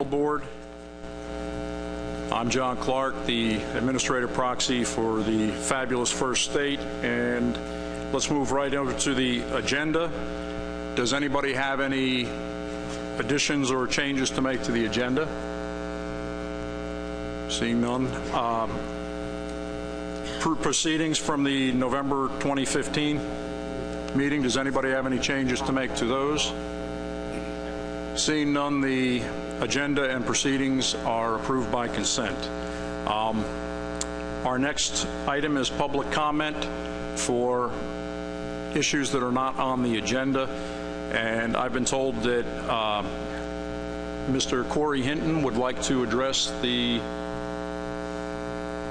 Board. I'm John Clark, the administrative proxy for the fabulous First State, and let's move right over to the agenda. Does anybody have any additions or changes to make to the agenda? Seeing none. Proceedings from the November 2015 meeting. Does anybody have any changes to make to those? Seeing none, the agenda and proceedings are approved by consent. Our next item is public comment for issues that are not on the agenda, and I've been told that Mr. Corey Hinton would like to address the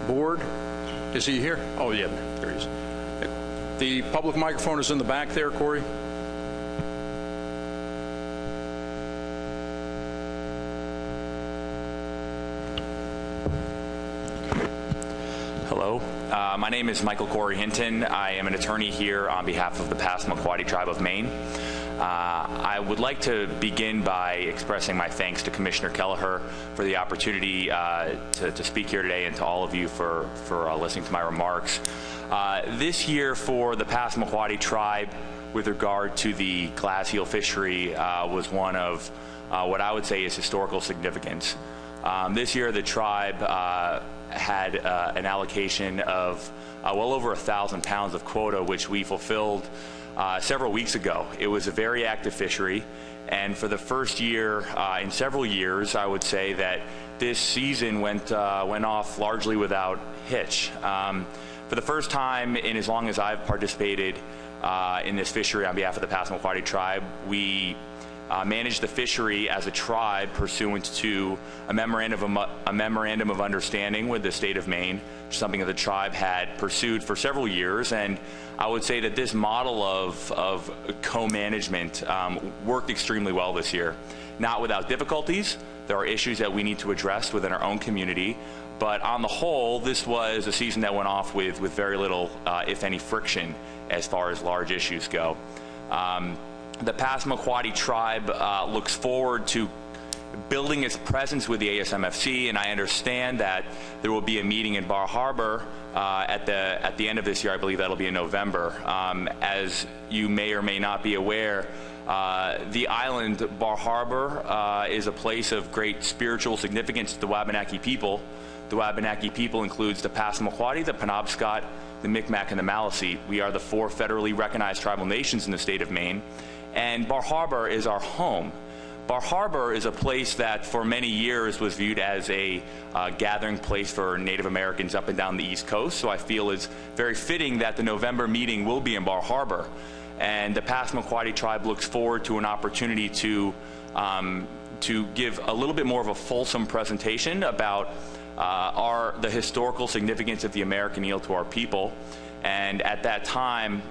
board. Is he here? Oh yeah, there he is. The public microphone is in the back there, Corey. Hello, my name is Michael Corey Hinton. I am an attorney here on behalf of the Passamaquoddy Tribe of Maine. I would like to begin by expressing my thanks to Commissioner Kelleher for the opportunity to speak here today, and to all of you for listening to my remarks. This year for the Passamaquoddy Tribe, with regard to the glass eel fishery, was one of what I would say is historical significance. This year the tribe had an allocation of well over 1,000 pounds of quota, which we fulfilled several weeks ago. It was a very active fishery, and for the first year in several years, I would say that this season went off largely without hitch. For the first time in as long as I've participated in this fishery on behalf of the Passamaquoddy Tribe, we managed the fishery as a tribe pursuant to a memorandum of understanding with the state of Maine, something that the tribe had pursued for several years. And I would say that this model of co-management worked extremely well this year. Not without difficulties. There are issues that we need to address within our own community, but on the whole, this was a season that went off with very little, if any, friction as far as large issues go. The Passamaquoddy Tribe looks forward to building its presence with the ASMFC, and I understand that there will be a meeting in Bar Harbor at the end of this year. I believe that'll be in November. As you may or may not be aware, the island, Bar Harbor, is a place of great spiritual significance to the Wabanaki people. The Wabanaki people includes the Passamaquoddy, the Penobscot, the Micmac, and the Maliseet. We are the 4 federally recognized tribal nations in the state of Maine, and Bar Harbor is our home. Bar Harbor is a place that for many years was viewed as a gathering place for Native Americans up and down the East Coast, so I feel it's very fitting that the November meeting will be in Bar Harbor. And the Passamaquoddy Tribe looks forward to an opportunity to give a little bit more of a fulsome presentation about the historical significance of the American eel to our people. And at that time,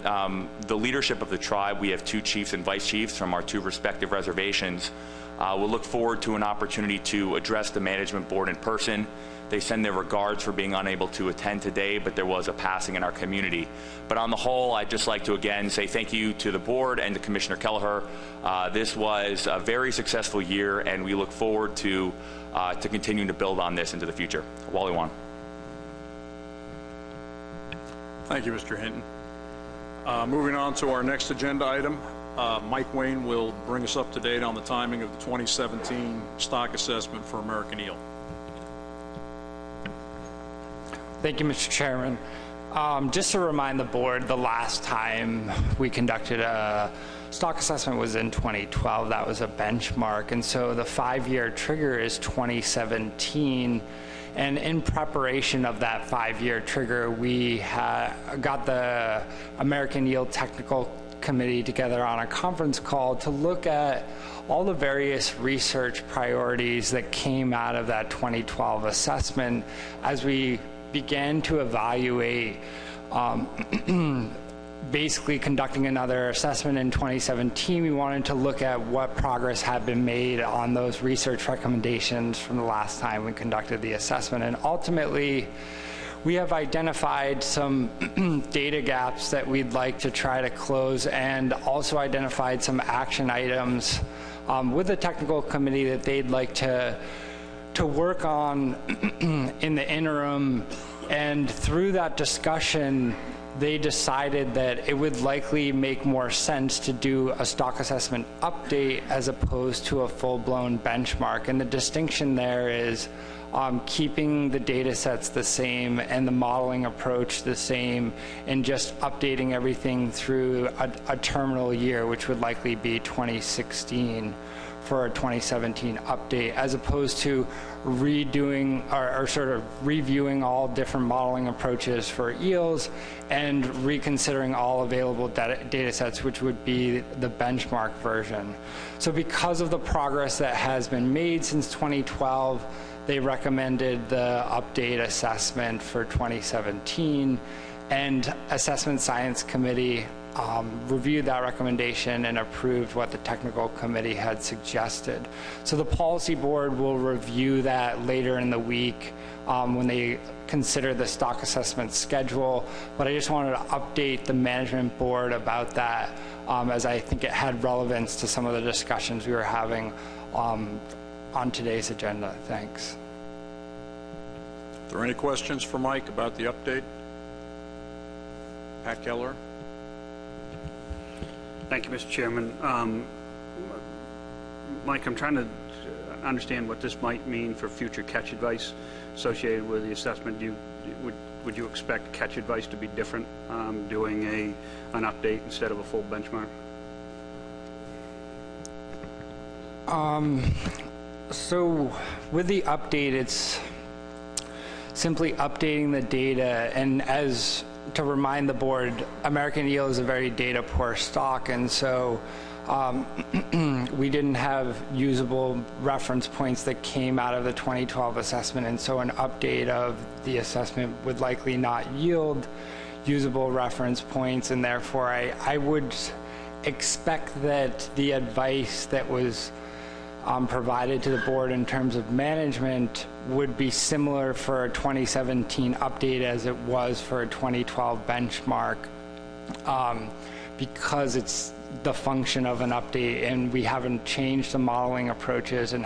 the leadership of the tribe, we have 2 chiefs and vice chiefs from our 2 respective reservations, will look forward to an opportunity to address the management board in person. They send their regards for being unable to attend today, but there was a passing in our community. But on the whole, I'd just like to again say thank you to the board and to Commissioner Kelleher. This was a very successful year, and we look forward to continuing to build on this into the future. Wally Wan. Thank you, Mr. Hinton. Moving on to our next agenda item, Mike Wayne will bring us up to date on the timing of the 2017 stock assessment for American eel. Thank you, Mr. Chairman. Just to remind the board, the last time we conducted a stock assessment was in 2012. That was a benchmark, and so the 5-year trigger is 2017. And in preparation of that 5-year trigger, we got the American Eel Technical Committee together on a conference call to look at all the various research priorities that came out of that 2012 assessment as we began to evaluate basically conducting another assessment in 2017. We wanted to look at what progress had been made on those research recommendations from the last time we conducted the assessment. And ultimately, we have identified some data gaps that we'd like to try to close, and also identified some action items with the technical committee that they'd like to work on in the interim. And through that discussion, they decided that it would likely make more sense to do a stock assessment update as opposed to a full-blown benchmark. And the distinction there is keeping the data sets the same and the modeling approach the same, and just updating everything through a terminal year, which would likely be 2016 for a 2017 update, as opposed to redoing or sort of reviewing all different modeling approaches for eels and reconsidering all available data sets, which would be the benchmark version. So because of the progress that has been made since 2012, they recommended the update assessment for 2017, and Assessment Science Committee reviewed that recommendation and approved what the technical committee had suggested. So the policy board will review that later in the week when they consider the stock assessment schedule. But I just wanted to update the management board about that, as I think it had relevance to some of the discussions we were having on today's agenda. Thanks. Are there any questions for Mike about the update? Pat Keller. Thank you, Mr. Chairman. Mike, I'm trying to understand what this might mean for future catch advice associated with the assessment. Would you expect catch advice to be different, doing an update instead of a full benchmark? So with the update, it's simply updating the data, and as to remind the board, American eel is a very data poor stock, and so we didn't have usable reference points that came out of the 2012 assessment, and so an update of the assessment would likely not yield usable reference points, and therefore I would expect that the advice that was provided to the board in terms of management would be similar for a 2017 update as it was for a 2012 benchmark, because it's the function of an update, and we haven't changed the modeling approaches and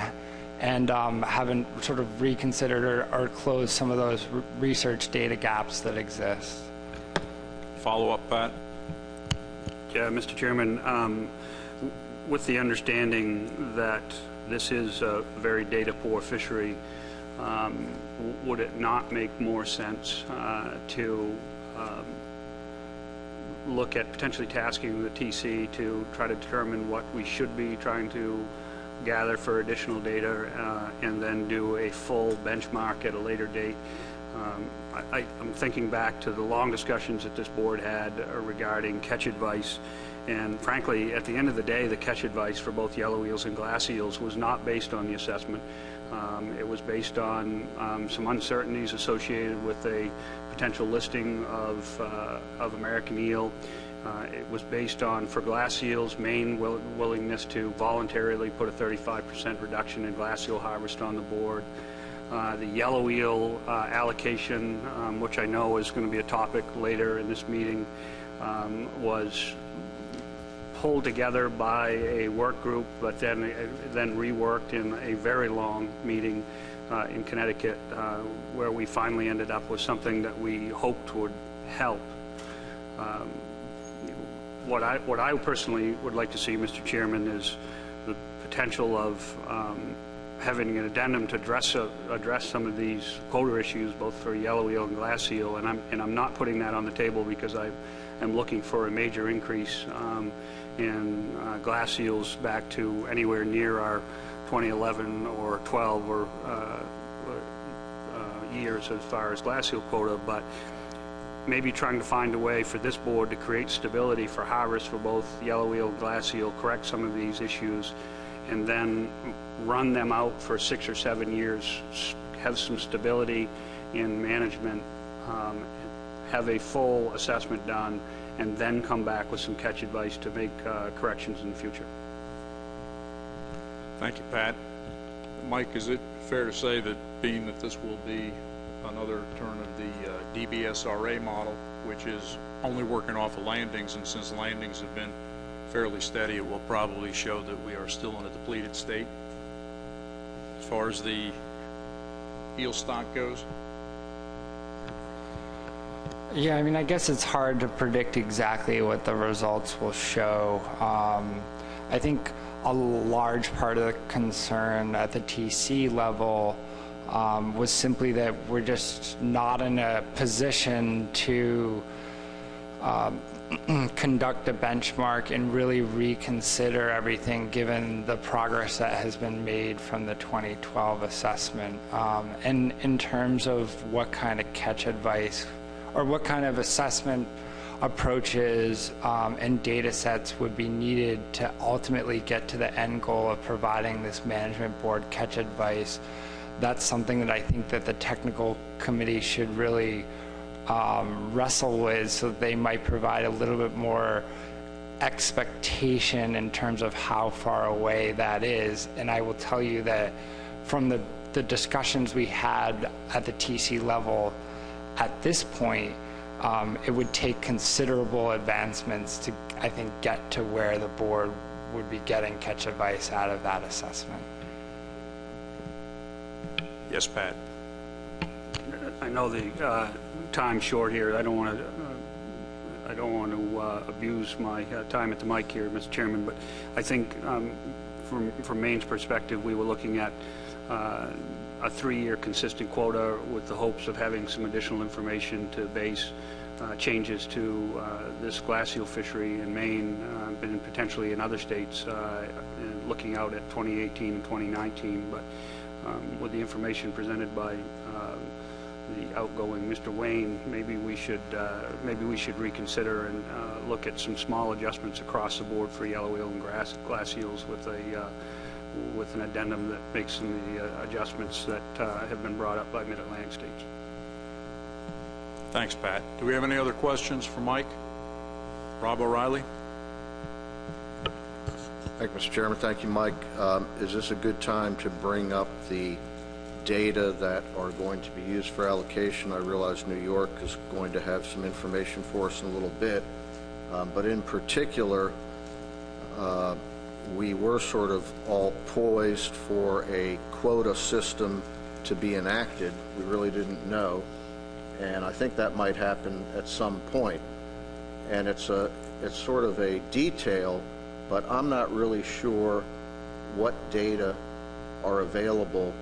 haven't sort of reconsidered or closed some of those research data gaps that exist. Follow up, Pat? Yeah, Mr. Chairman, with the understanding that this is a very data poor fishery, would it not make more sense to look at potentially tasking the TC to try to determine what we should be trying to gather for additional data, and then do a full benchmark at a later date? I'm thinking back to the long discussions that this board had regarding catch advice, and frankly, at the end of the day, the catch advice for both yellow eels and glass eels was not based on the assessment. It was based on some uncertainties associated with a potential listing of American eel. It was based on, for glass eels, Maine willingness to voluntarily put a 35% reduction in glass eel harvest on the board. The yellow eel allocation, which I know is going to be a topic later in this meeting, was pulled together by a work group, but then reworked in a very long meeting in Connecticut, where we finally ended up with something that we hoped would help. What I personally would like to see, Mr. Chairman, is the potential of having an addendum to address some of these quota issues, both for yellow eel and glass eel, and I'm not putting that on the table because I am looking for a major increase in glass eels back to anywhere near our 2011 or 12 or years as far as glass eel quota, but maybe trying to find a way for this board to create stability for harvest for both yellow eel and glass eel, correct some of these issues, and then run them out for 6 or 7 years, have some stability in management, have a full assessment done, and then come back with some catch advice to make corrections in the future. Thank you, Pat. Mike, is it fair to say that, being that this will be another turn of the DBSRA model, which is only working off of landings, and since landings have been fairly steady, it will probably show that we are still in a depleted state. As far as the eel stock goes, Yeah, I mean, I guess it's hard to predict exactly what the results will show. I think a large part of the concern at the TC level was simply that we're just not in a position to conduct a benchmark and really reconsider everything given the progress that has been made from the 2012 assessment. And in terms of what kind of catch advice or what kind of assessment approaches and data sets would be needed to ultimately get to the end goal of providing this management board catch advice, that's something that I think that the technical committee should really wrestle with, so that they might provide a little bit more expectation in terms of how far away that is. And I will tell you that from the discussions we had at the TC level, at this point, it would take considerable advancements to, I think, get to where the board would be getting catch advice out of that assessment. yes, Pat. I know the time's short here. I don't want to abuse my time at the mic here, Mr. Chairman, but I think from Maine's perspective, we were looking at a 3-year consistent quota with the hopes of having some additional information to base changes to this glass eel fishery in Maine and potentially in other states, looking out at 2018 and 2019. But with the information presented by the outgoing Mr. Wayne, maybe we should reconsider and look at some small adjustments across the board for yellow eel and glass eels with an addendum that makes some of the adjustments that have been brought up by Mid-Atlantic states. Thanks, Pat. Do we have any other questions for Mike? Rob O'Reilly? Thank you, Mr. Chairman. Thank you, Mike. Is this a good time to bring up the data that are going to be used for allocation? I realize New York is going to have some information for us in a little bit, but in particular, we were sort of all poised for a quota system to be enacted. We really didn't know, and I think that might happen at some point. And it's sort of a detail, but I'm not really sure what data are available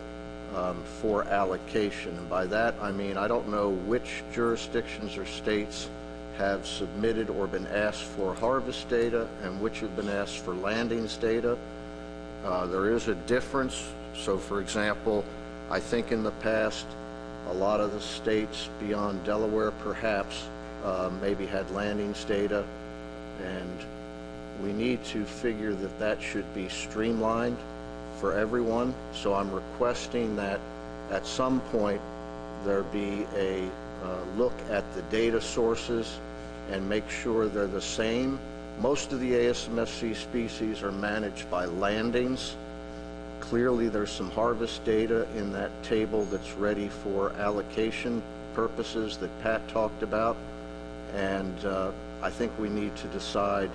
for allocation. And by that I mean I don't know which jurisdictions or states have submitted or been asked for harvest data and which have been asked for landings data. There is a difference. So for example, I think in the past a lot of the states beyond Delaware perhaps maybe had landings data, and we need to figure that that should be streamlined for everyone. So I'm requesting that at some point there be a look at the data sources and make sure they're the same. Most of the ASMSC species are managed by landings. Clearly there's some harvest data in that table that's ready for allocation purposes that Pat talked about, and I think we need to decide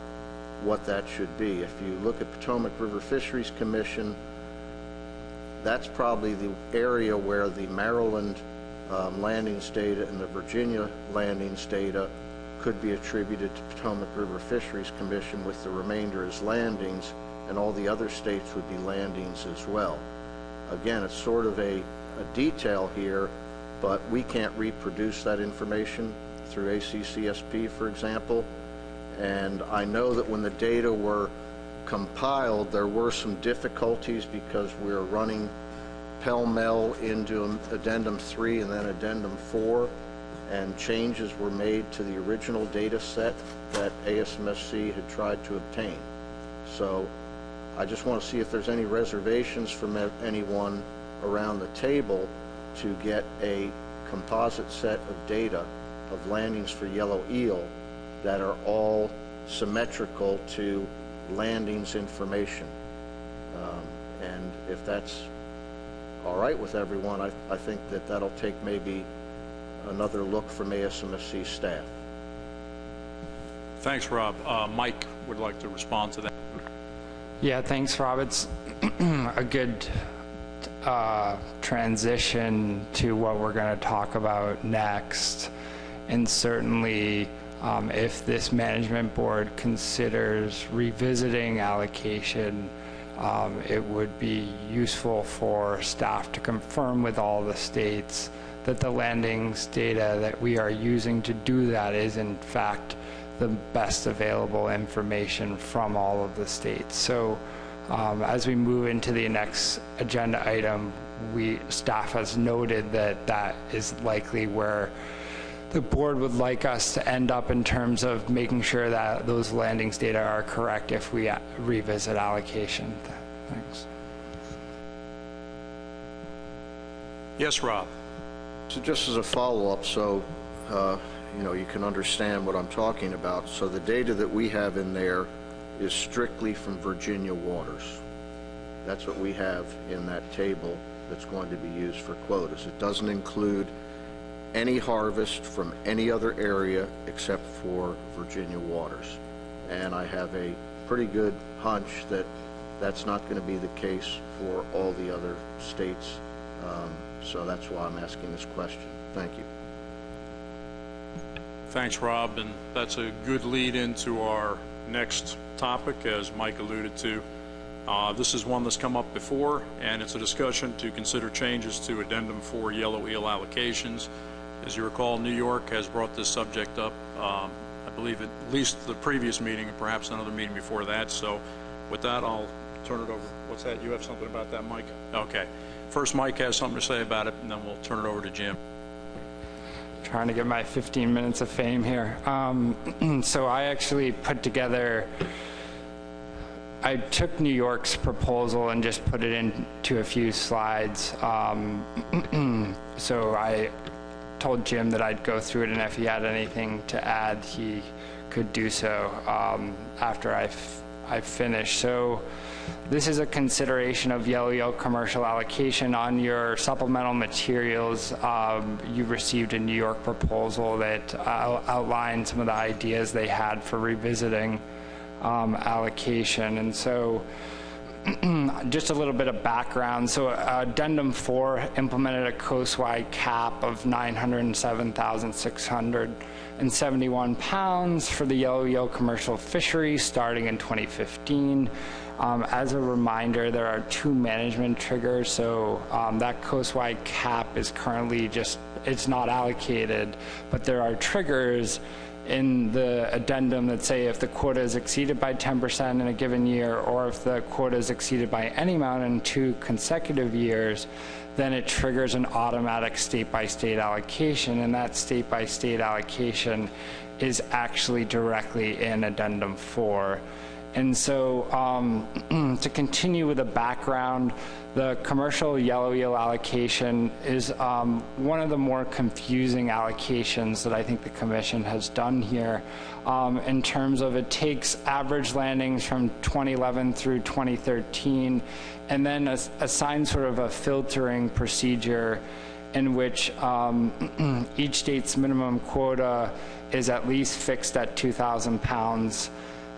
what that should be. If you look at Potomac River Fisheries Commission, that's probably the area where the Maryland landings data and the Virginia landings data could be attributed to Potomac River Fisheries Commission, with the remainder as landings, and all the other states would be landings as well. Again, it's sort of a detail here, but we can't reproduce that information through ACCSP, for example. And I know that when the data were compiled, there were some difficulties because we were running pell-mell into Addendum 3 and then Addendum 4, and changes were made to the original data set that ASMSC had tried to obtain. So I just want to see if there's any reservations from anyone around the table to get a composite set of data of landings for yellow eel that are all symmetrical to landings information. And if that's all right with everyone, I think that that'll take maybe another look from ASMSC staff. Thanks, Rob. Mike would like to respond to that. Yeah, thanks, Rob. It's a good transition to what we're going to talk about next. And certainly, if this management board considers revisiting allocation, it would be useful for staff to confirm with all the states that the landings data that we are using to do that is in fact the best available information from all of the states. So as we move into the next agenda item, staff has noted that that is likely where the board would like us to end up in terms of making sure that those landings data are correct if we revisit allocation. Thanks. Yes, Rob. So just as a follow-up, so you can understand what I'm talking about. So the data that we have in there is strictly from Virginia waters. That's what we have in that table that's going to be used for quotas. It doesn't include any harvest from any other area except for Virginia waters. And I have a pretty good hunch that that's not going to be the case for all the other states. So that's why I'm asking this question. Thank you. Thanks, Rob, and that's a good lead into our next topic, as Mike alluded to. This is one that's come up before, and it's a discussion to consider changes to Addendum 4 yellow eel allocations. As you recall, New York has brought this subject up, I believe at least the previous meeting and perhaps another meeting before that. So with that, I'll turn it over. What's that? You have something about that, Mike? Okay. First, Mike has something to say about it, and then we'll turn it over to Jim. Trying to get my 15 minutes of fame here. So I actually put together, I took New York's proposal and just put it into a few slides. So I told Jim that I'd go through it, and if he had anything to add, he could do so after I finish. So this is a consideration of yellow eel commercial allocation. On your supplemental materials, you received a New York proposal that outlined some of the ideas they had for revisiting allocation. And so just a little bit of background. So Addendum 4 implemented a coastwide cap of 907,671 pounds for the yellow eel commercial fishery starting in 2015. As a reminder, there are 2 management triggers, so that coastwide cap is currently it's not allocated, but there are triggers in the addendum that say if the quota is exceeded by 10% in a given year, or if the quota is exceeded by any amount in 2 consecutive years, then it triggers an automatic state-by-state allocation, and that state-by-state allocation is actually directly in Addendum 4. And so to continue with the background, the commercial yellow eel allocation is one of the more confusing allocations that I think the Commission has done here in terms of it takes average landings from 2011 through 2013 and then assigns sort of a filtering procedure in which each state's minimum quota is at least fixed at 2,000 pounds.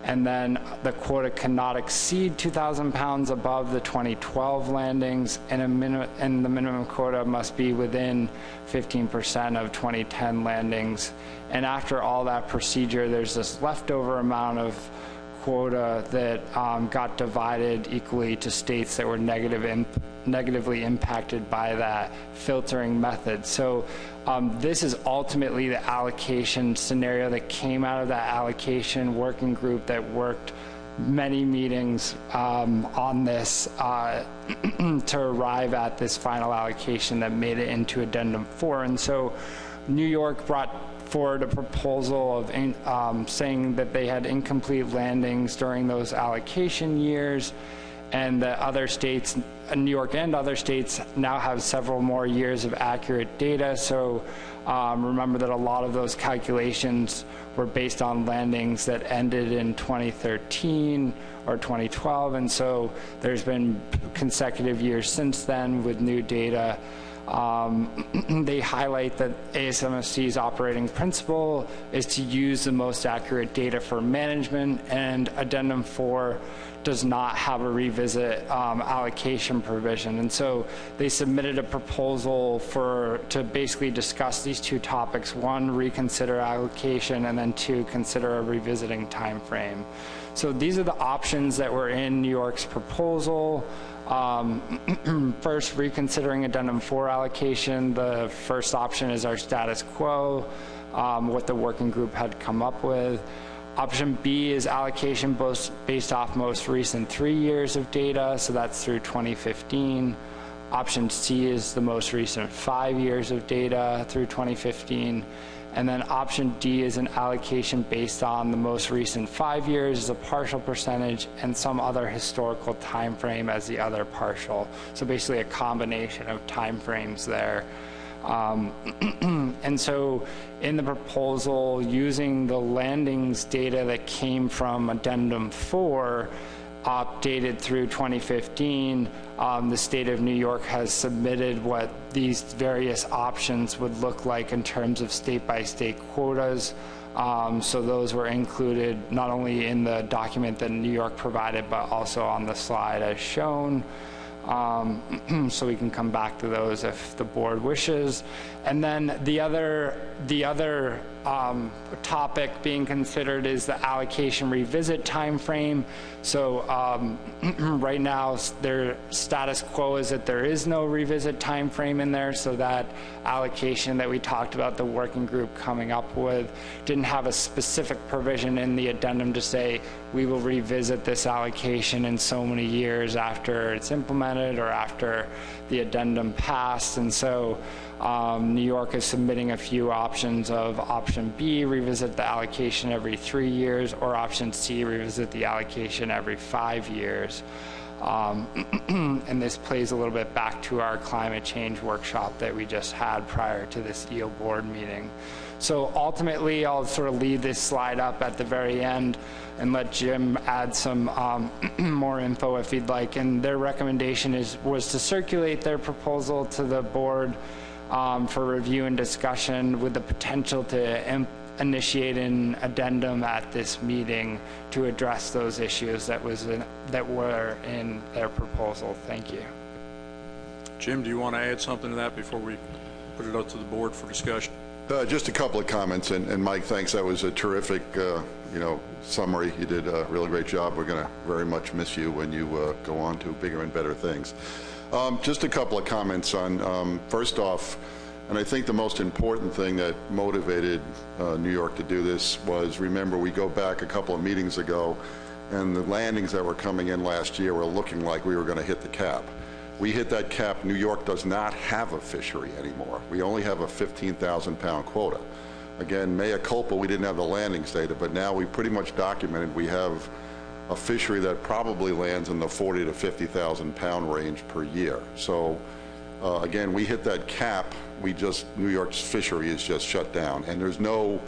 And then the quota cannot exceed 2,000 pounds above the 2012 landings, and the minimum quota must be within 15% of 2010 landings. And after all that procedure, there's this leftover amount of quota that got divided equally to states that were negatively impacted by that filtering method. So this is ultimately the allocation scenario that came out of that allocation working group that worked many meetings on this to arrive at this final allocation that made it into Addendum 4. And so New York brought forward a proposal of saying that they had incomplete landings during those allocation years, and that other states, New York and other states, now have several more years of accurate data. So remember that a lot of those calculations were based on landings that ended in 2013 or 2012, and so there's been consecutive years since then with new data. They highlight that ASMSC's operating principle is to use the most accurate data for management, and Addendum 4 does not have a revisit allocation provision. And so they submitted a proposal to basically discuss these two topics: one, reconsider allocation, and then two, consider a revisiting time frame. So these are the options that were in New York's proposal. First, reconsidering Addendum 4 allocation. The first option is our status quo, what the working group had come up with. Option B is allocation based off most recent 3 years of data, so that's through 2015. Option C is the most recent 5 years of data through 2015. And then option D is an allocation based on the most recent 5 years as a partial percentage and some other historical time frame as the other partial. So basically a combination of time frames there. And so in the proposal, using the landings data that came from Addendum 4, updated through 2015, the state of New York has submitted what these various options would look like in terms of state-by-state quotas. So those were included not only in the document that New York provided, but also on the slide as shown. So we can come back to those if the board wishes. And then the other topic being considered is the allocation revisit time frame. So right now their status quo is that there is no revisit time frame in there, so that allocation that we talked about the working group coming up with didn't have a specific provision in the addendum to say we will revisit this allocation in so many years after it's implemented or after the addendum passed. And so New York is submitting a few options of option B, revisit the allocation every 3 years, or option C, revisit the allocation every 5 years. And this plays a little bit back to our climate change workshop that we just had prior to this EO board meeting. So ultimately, I'll sort of leave this slide up at the very end and let Jim add some more info if he'd like. And their recommendation was to circulate their proposal to the board for review and discussion, with the potential to initiate an addendum at this meeting to address those issues that were in their proposal. Thank you. Jim, do you want to add something to that before we put it up to the board for discussion? Just a couple of comments, and Mike, thanks. That was a terrific, summary. You did a really great job. We're going to very much miss you when you go on to bigger and better things. Just a couple of comments on, first off, and I think the most important thing that motivated New York to do this was, remember, we go back a couple of meetings ago, and the landings that were coming in last year were looking like we were going to hit the cap. We hit that cap. New York does not have a fishery anymore. We only have a 15,000 pound quota. Again, mea culpa, we didn't have the landings data, but now we pretty much documented we have a fishery that probably lands in the 40 to 50,000 pound range per year. So again, we hit that cap. New York's fishery is just shut down, and there's no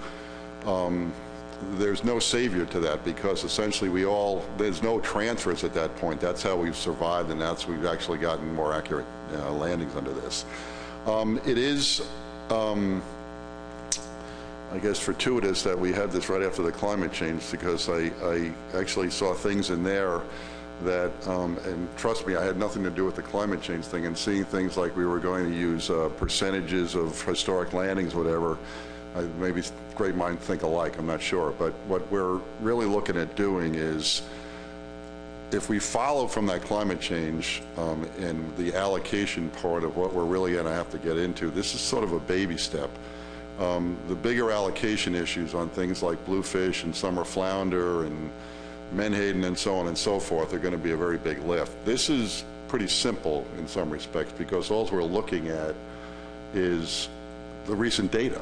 savior to that, because essentially there's no transfers at that point. That's how we've survived, and we've actually gotten more accurate landings under this. It is, I guess, fortuitous that we had this right after the climate change, because I actually saw things in there that, and trust me, I had nothing to do with the climate change thing, and seeing things like we were going to use percentages of historic landings, whatever. Maybe great minds think alike, I'm not sure. But what we're really looking at doing is, if we follow from that climate change and the allocation part of what we're really going to have to get into, this is sort of a baby step. The bigger allocation issues on things like bluefish and summer flounder and menhaden and so on and so forth are going to be a very big lift. This is pretty simple in some respects, because all we're looking at is the recent data.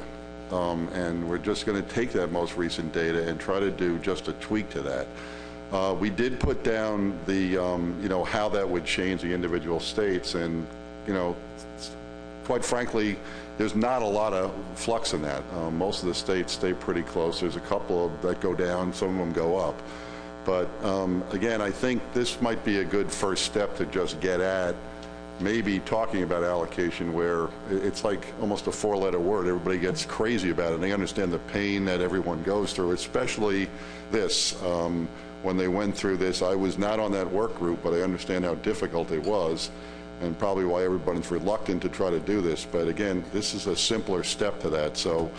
And we're just going to take that most recent data and try to do just a tweak to that. We did put down the, how that would change the individual states, and, quite frankly, there's not a lot of flux in that. Most of the states stay pretty close. There's a couple that go down, some of them go up. But again, I think this might be a good first step to just get at maybe talking about allocation where it's like almost a four-letter word. Everybody gets crazy about it. They understand the pain that everyone goes through, especially this. When they went through this, I was not on that work group, but I understand how difficult it was and probably why everybody's reluctant to try to do this. But again, this is a simpler step to that. So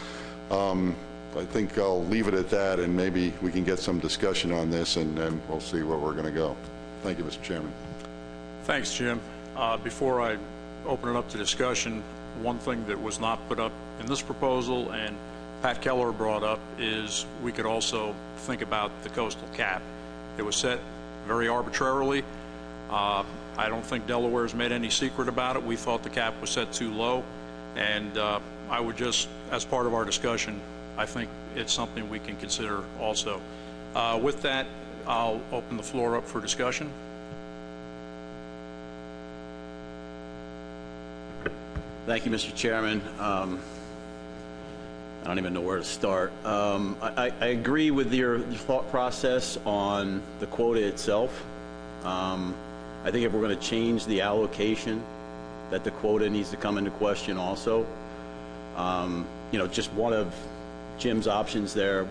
I think I'll leave it at that, and maybe we can get some discussion on this, and then we'll see where we're going to go. Thank you, Mr. Chairman. Thanks, Jim. Before I open it up to discussion, one thing that was not put up in this proposal and Pat Keller brought up is we could also think about the coastal cap. It was set very arbitrarily. I don't think Delaware's made any secret about it. We thought the cap was set too low, and I would just, as part of our discussion, I think it's something we can consider also. With that, I'll open the floor up for discussion. Thank you, Mr. Chairman. I don't even know where to start. I agree with your thought process on the quota itself. I think if we're going to change the allocation, that the quota needs to come into question also. You know, just one of Jim's options there,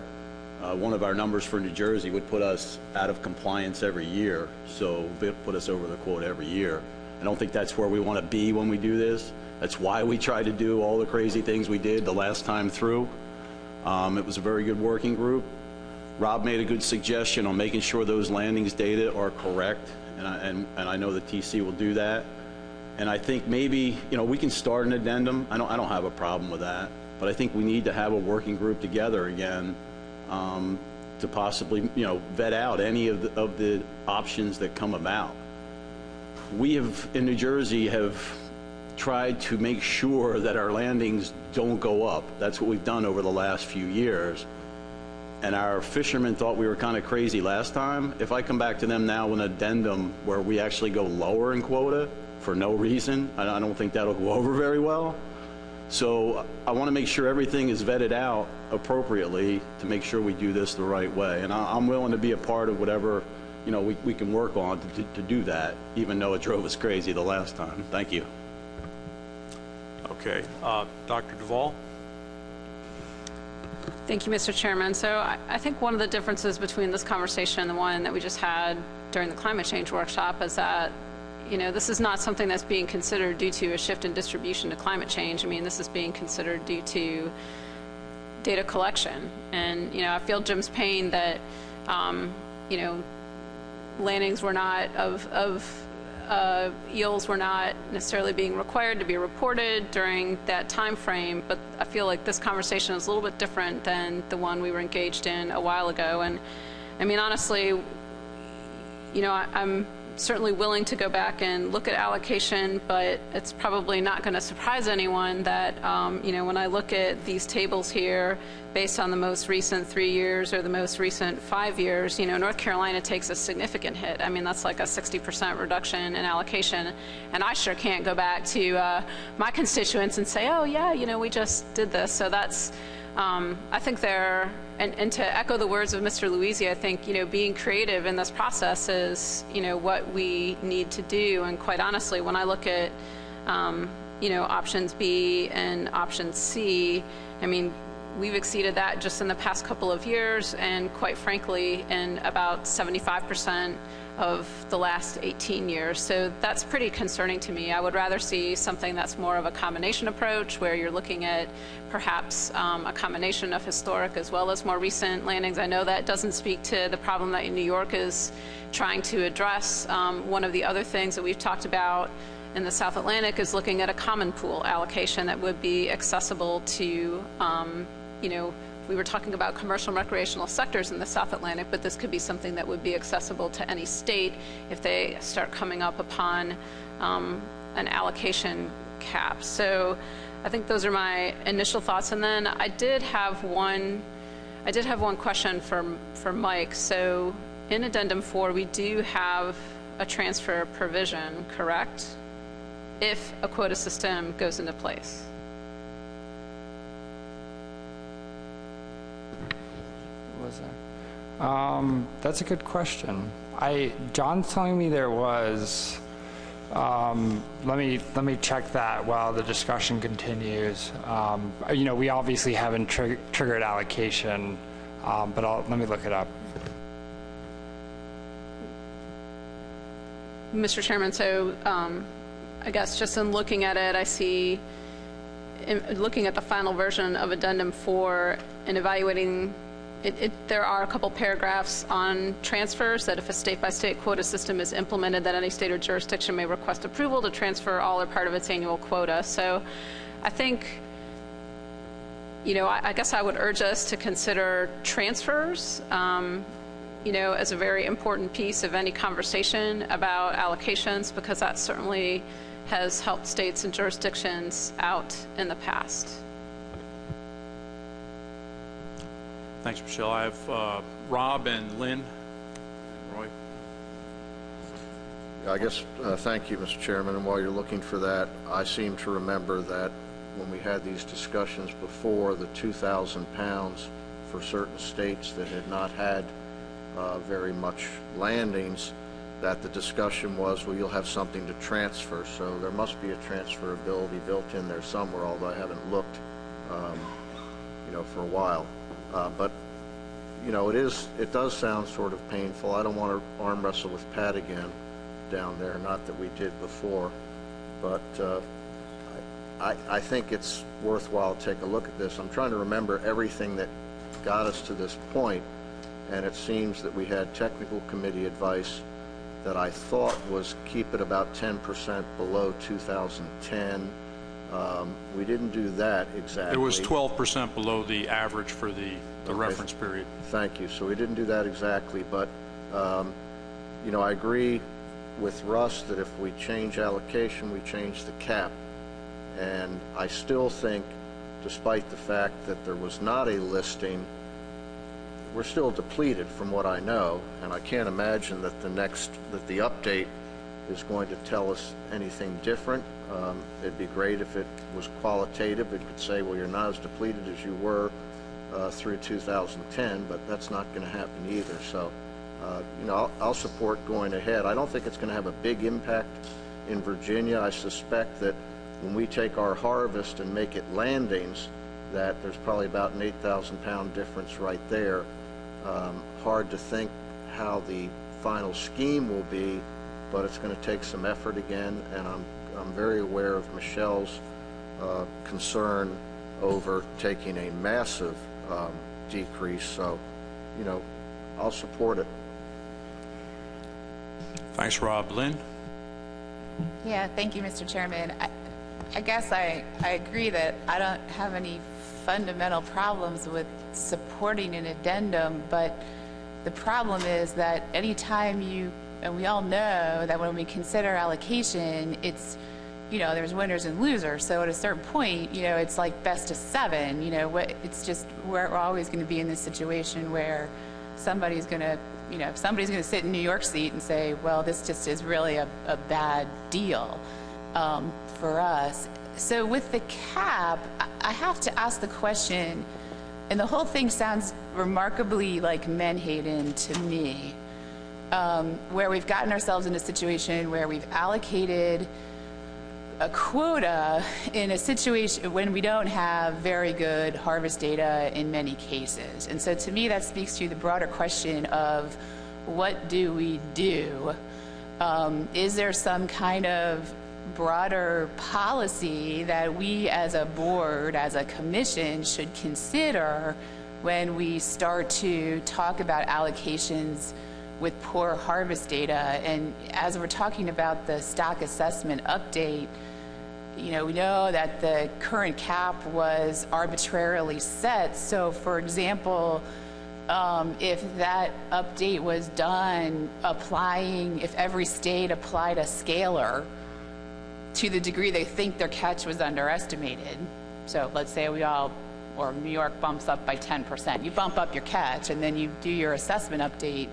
one of our numbers for New Jersey would put us out of compliance every year, so it put us over the quota every year. I don't think that's where we want to be when we do this. That's why we tried to do all the crazy things we did the last time through. It was a very good working group. Rob made a good suggestion on making sure those landings data are correct, and I know the TC will do that. And I think maybe, you know, we can start an addendum. I don't have a problem with that, but I think we need to have a working group together again to possibly, you know, vet out any of the options that come about. We have, in New Jersey, have tried to make sure that our landings don't go up. That's what we've done over the last few years. And our fishermen thought we were kind of crazy last time. If I come back to them now with an addendum where we actually go lower in quota for no reason, I don't think that'll go over very well. So I want to make sure everything is vetted out appropriately to make sure we do this the right way. And I'm willing to be a part of whatever, you know, we can work on to do that, even though it drove us crazy the last time. Thank you. Okay, Dr. Duvall? Thank you, Mr. Chairman. So I think one of the differences between this conversation and the one that we just had during the climate change workshop is that, you know, this is not something that's being considered due to a shift in distribution to climate change. I mean, this is being considered due to data collection. And, you know, I feel Jim's pain that, you know, landings were not eels were not necessarily being required to be reported during that time frame, but I feel like this conversation is a little bit different than the one we were engaged in a while ago. And I mean, honestly, you know, I'm certainly willing to go back and look at allocation, but it's probably not going to surprise anyone that, you know, when I look at these tables here, based on the most recent 3 years or the most recent 5 years, you know, North Carolina takes a significant hit. I mean, that's like a 60% reduction in allocation. And I sure can't go back to my constituents and say, oh, yeah, you know, we just did this. So that's, I think there, and to echo the words of Mr. Luisi, I think, you know, being creative in this process is, you know, what we need to do. And quite honestly, when I look at, you know, options B and option C, I mean, we've exceeded that just in the past couple of years, and quite frankly, in about 75% of the last 18 years. So that's pretty concerning to me. I would rather see something that's more of a combination approach, where you're looking at perhaps a combination of historic as well as more recent landings. I know that doesn't speak to the problem that New York is trying to address. One of the other things that we've talked about in the South Atlantic is looking at a common pool allocation that would be accessible to, you know, we were talking about commercial and recreational sectors in the South Atlantic, but this could be something that would be accessible to any state if they start coming up upon an allocation cap. So I think those are my initial thoughts. And then I did have one question for Mike. So in Addendum 4, we do have a transfer provision, correct? If a quota system goes into place. That's a good question. John's telling me there was. Let me check that while the discussion continues. You know, we obviously haven't triggered allocation, but let me look it up. Mr. Chairman, so I guess just in looking at it, I see, looking at the final version of Addendum 4 and evaluating there are a couple paragraphs on transfers that if a state-by-state quota system is implemented, that any state or jurisdiction may request approval to transfer all or part of its annual quota. So I think, you know, I guess I would urge us to consider transfers, you know, as a very important piece of any conversation about allocations, because that certainly has helped states and jurisdictions out in the past. Thanks, Michelle. I have Rob and Lynn. Roy. I guess, thank you, Mr. Chairman. And while you're looking for that, I seem to remember that when we had these discussions before, the 2,000 pounds for certain states that had not had very much landings, that the discussion was, well, you'll have something to transfer. So there must be a transferability built in there somewhere, although I haven't looked, you know, for a while. But, you know, it does sound sort of painful. I don't want to arm wrestle with Pat again down there, not that we did before, but I think it's worthwhile to take a look at this. I'm trying to remember everything that got us to this point, and it seems that we had technical committee advice that I thought was keep it about 10% below 2010. We didn't do that exactly. It was 12% below the average for the reference period. Thank you. So we didn't do that exactly, but you know, I agree with Russ that if we change allocation, we change the cap. And I still think, despite the fact that there was not a listing, we're still depleted from what I know, and I can't imagine that the update is going to tell us anything different. It'd be great if it was qualitative. It could say, well, you're not as depleted as you were through 2010, but that's not going to happen either. So, you know, I'll support going ahead. I don't think it's going to have a big impact in Virginia. I suspect that when we take our harvest and make it landings, that there's probably about an 8,000 pound difference right there. Hard to think how the final scheme will be, but it's going to take some effort again, and I'm very aware of Michelle's concern over taking a massive decrease. So, you know, I'll support it. Thanks, Rob. Lynn? Yeah, thank you, Mr. Chairman. I guess I agree that I don't have any fundamental problems with supporting an addendum, but the problem is that anytime and we all know that when we consider allocation, it's, you know, there's winners and losers. So at a certain point, you know, it's like best of 7. You know, it's just we're always going to be in this situation where somebody's going to, you know, somebody's going to sit in New York seat and say, well, this just is really a bad deal for us. So with the cap, I have to ask the question, and the whole thing sounds remarkably like Menhaden to me, where we've gotten ourselves in a situation where we've allocated a quota in a situation when we don't have very good harvest data in many cases. And so to me, that speaks to the broader question of what do we do? Is there some kind of broader policy that we as a board, as a commission, should consider when we start to talk about allocations with poor harvest data? And as we're talking about the stock assessment update, you know, we know that the current cap was arbitrarily set. So for example, if that update was done if every state applied a scaler to the degree they think their catch was underestimated. So let's say or New York bumps up by 10%. You bump up your catch and then you do your assessment update.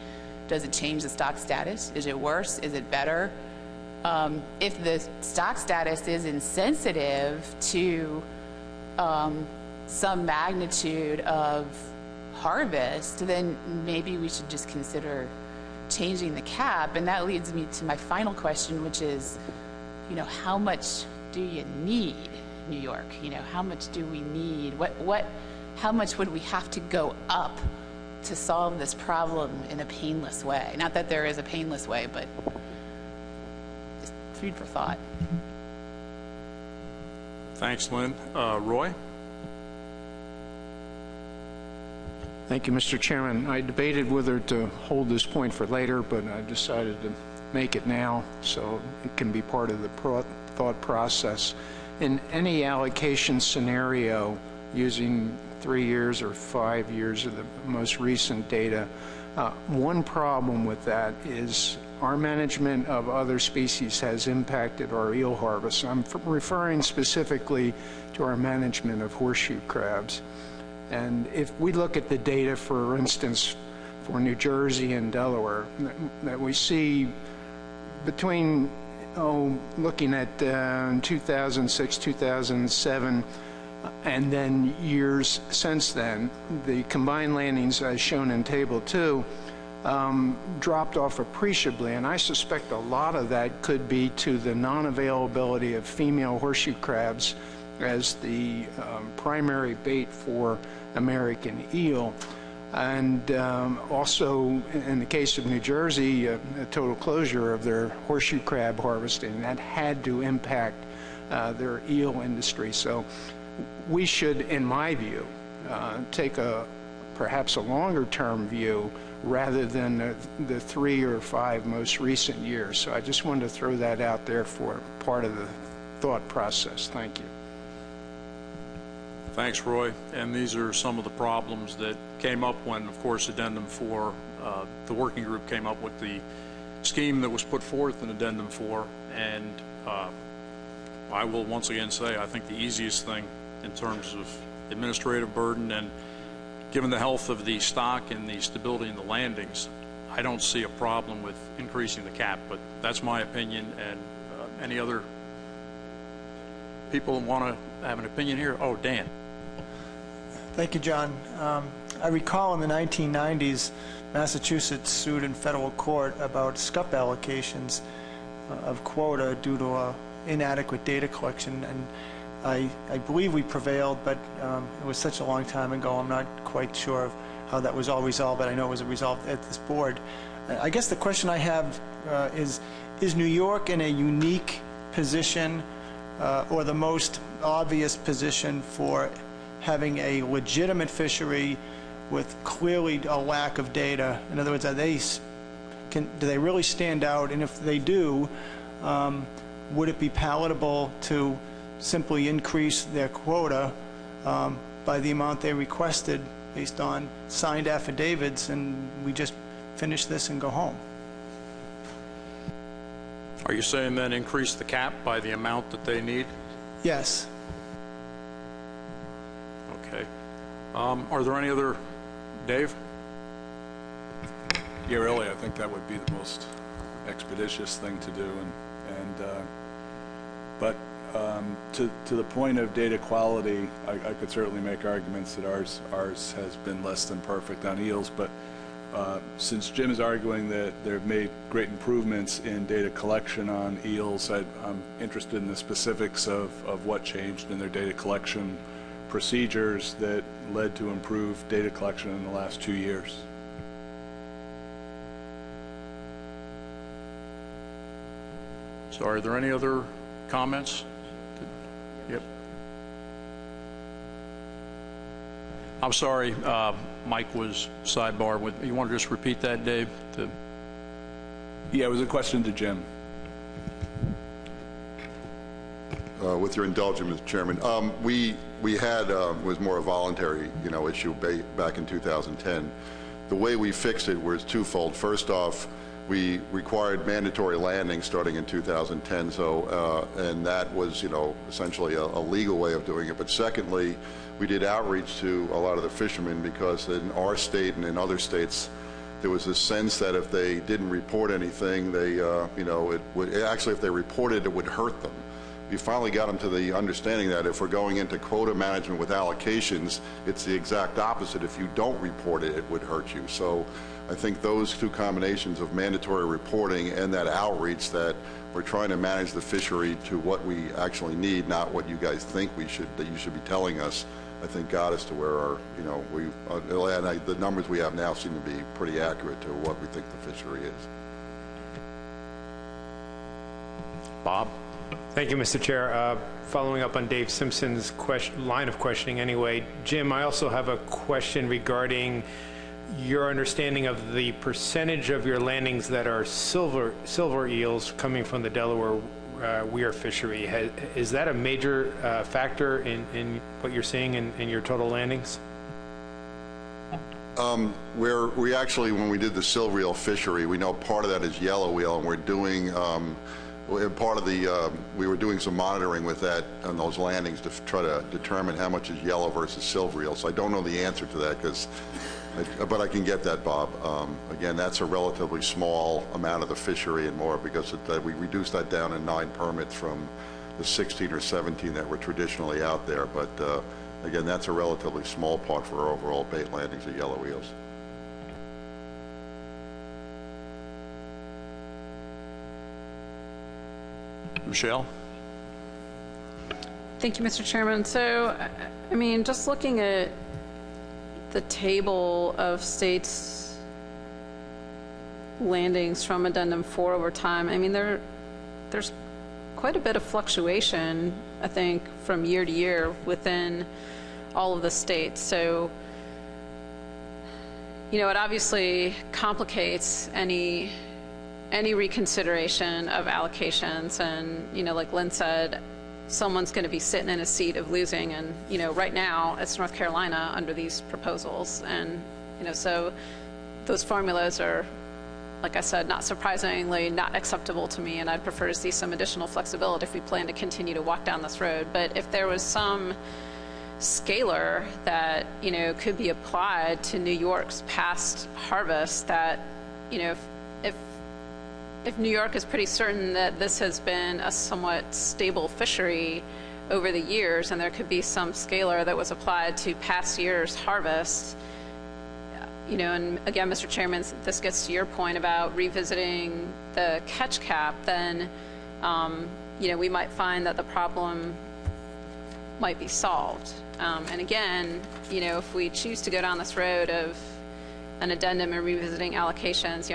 Does it change the stock status? Is it worse? Is it better? If the stock status is insensitive to some magnitude of harvest, then maybe we should just consider changing the cap. And that leads me to my final question, which is, you know, how much do you need New York? You know, how much do we need? How much would we have to go up to solve this problem in a painless way? Not that there is a painless way, but just food for thought. Thanks, Lynn. Roy? Thank you, Mr. Chairman. I debated whether to hold this point for later, but I decided to make it now so it can be part of the thought process. In any allocation scenario, using 3 years or 5 years of the most recent data, one problem with that is our management of other species has impacted our eel harvest. I'm referring specifically to our management of horseshoe crabs. And if we look at the data, for instance, for New Jersey and Delaware, that we see between, looking at 2006, 2007, and then years since then, the combined landings, as shown in Table 2, dropped off appreciably, and I suspect a lot of that could be to the non-availability of female horseshoe crabs as the primary bait for American eel. And also, in the case of New Jersey, a total closure of their horseshoe crab harvesting, that had to impact their eel industry. So we should, in my view, take perhaps a longer-term view rather than the 3 or 5 most recent years. So I just wanted to throw that out there for part of the thought process. Thank you. Thanks, Roy. And these are some of the problems that came up when, of course, Addendum 4, the working group came up with the scheme that was put forth in Addendum 4. And I will once again say, I think the easiest thing in terms of administrative burden and given the health of the stock and the stability in the landings, I don't see a problem with increasing the cap, but that's my opinion. And any other people want to have an opinion here? Oh, Dan. Thank you, John. I recall in the 1990s, Massachusetts sued in federal court about SCUP allocations of quota due to inadequate data collection, and I believe we prevailed, but it was such a long time ago, I'm not quite sure of how that was all resolved, but I know it was resolved at this board. I guess the question I have is New York in a unique position or the most obvious position for having a legitimate fishery with clearly a lack of data? In other words, do they really stand out? And if they do, would it be palatable to simply increase their quota by the amount they requested based on signed affidavits, and we just finish this and go home? Are you saying then increase the cap by the amount that they need? Yes. Okay. Are there any other, Dave? Yeah, really, I think that would be the most expeditious thing to do, but to the point of data quality, I could certainly make arguments that ours has been less than perfect on eels, but since Jim is arguing that they've made great improvements in data collection on eels, I'm interested in the specifics of what changed in their data collection procedures that led to improved data collection in the last 2 years. So are there any other comments? Yep. I'm sorry, Mike was sidebar with, you want to just repeat that, Dave? Yeah, it was a question to Jim. With your indulgence, Mr. Chairman, we had was more a voluntary, issue back in 2010. The way we fixed it was twofold. First off, we required mandatory landing starting in 2010, and that was, essentially a legal way of doing it. But secondly, we did outreach to a lot of the fishermen, because in our state and in other states, there was a sense that if they didn't report anything, they, it would actually, if they reported, it would hurt them. we finally got them to the understanding that if we're going into quota management with allocations, it's the exact opposite. If you don't report it, it would hurt you. So I think those two combinations of mandatory reporting and that outreach, that we're trying to manage the fishery to what we actually need, not what you guys think we should, that you should be telling us, I think got us to where our, the numbers we have now seem to be pretty accurate to what we think the fishery is. Bob? Thank you, Mr. Chair. Following up on Dave Simpson's line of questioning anyway, Jim, I also have a question regarding your understanding of the percentage of your landings that are silver eels coming from the Delaware weir fishery. Is that a major factor in what you're seeing in your total landings? We actually, when we did the silver eel fishery, we know part of that is yellow eel, and we're doing part of the we were doing some monitoring with that on those landings to try to determine how much is yellow versus silver eel. So I don't know the answer to that, but I can get that, Bob. Again, that's a relatively small amount of the fishery and more because we reduced that down in 9 permits from the 16 or 17 that were traditionally out there. But again, that's a relatively small part for our overall bait landings of yellow eels. Michelle? Thank you, Mr. Chairman. So, I mean, just looking at the table of states' landings from Addendum 4 over time, I mean, there's quite a bit of fluctuation, I think, from year to year within all of the states. So, it obviously complicates any reconsideration of allocations, and like Lynn said, someone's going to be sitting in a seat of losing, and right now it's North Carolina under these proposals, and so those formulas are, like I said, not surprisingly not acceptable to me, and I'd prefer to see some additional flexibility if we plan to continue to walk down this road. But if there was some scalar that could be applied to New York's past harvest, that if New York is pretty certain that this has been a somewhat stable fishery over the years, and there could be some scalar that was applied to past year's harvest, and again, Mr. Chairman, this gets to your point about revisiting the catch cap, then, we might find that the problem might be solved. And again, if we choose to go down this road of an addendum and revisiting allocations,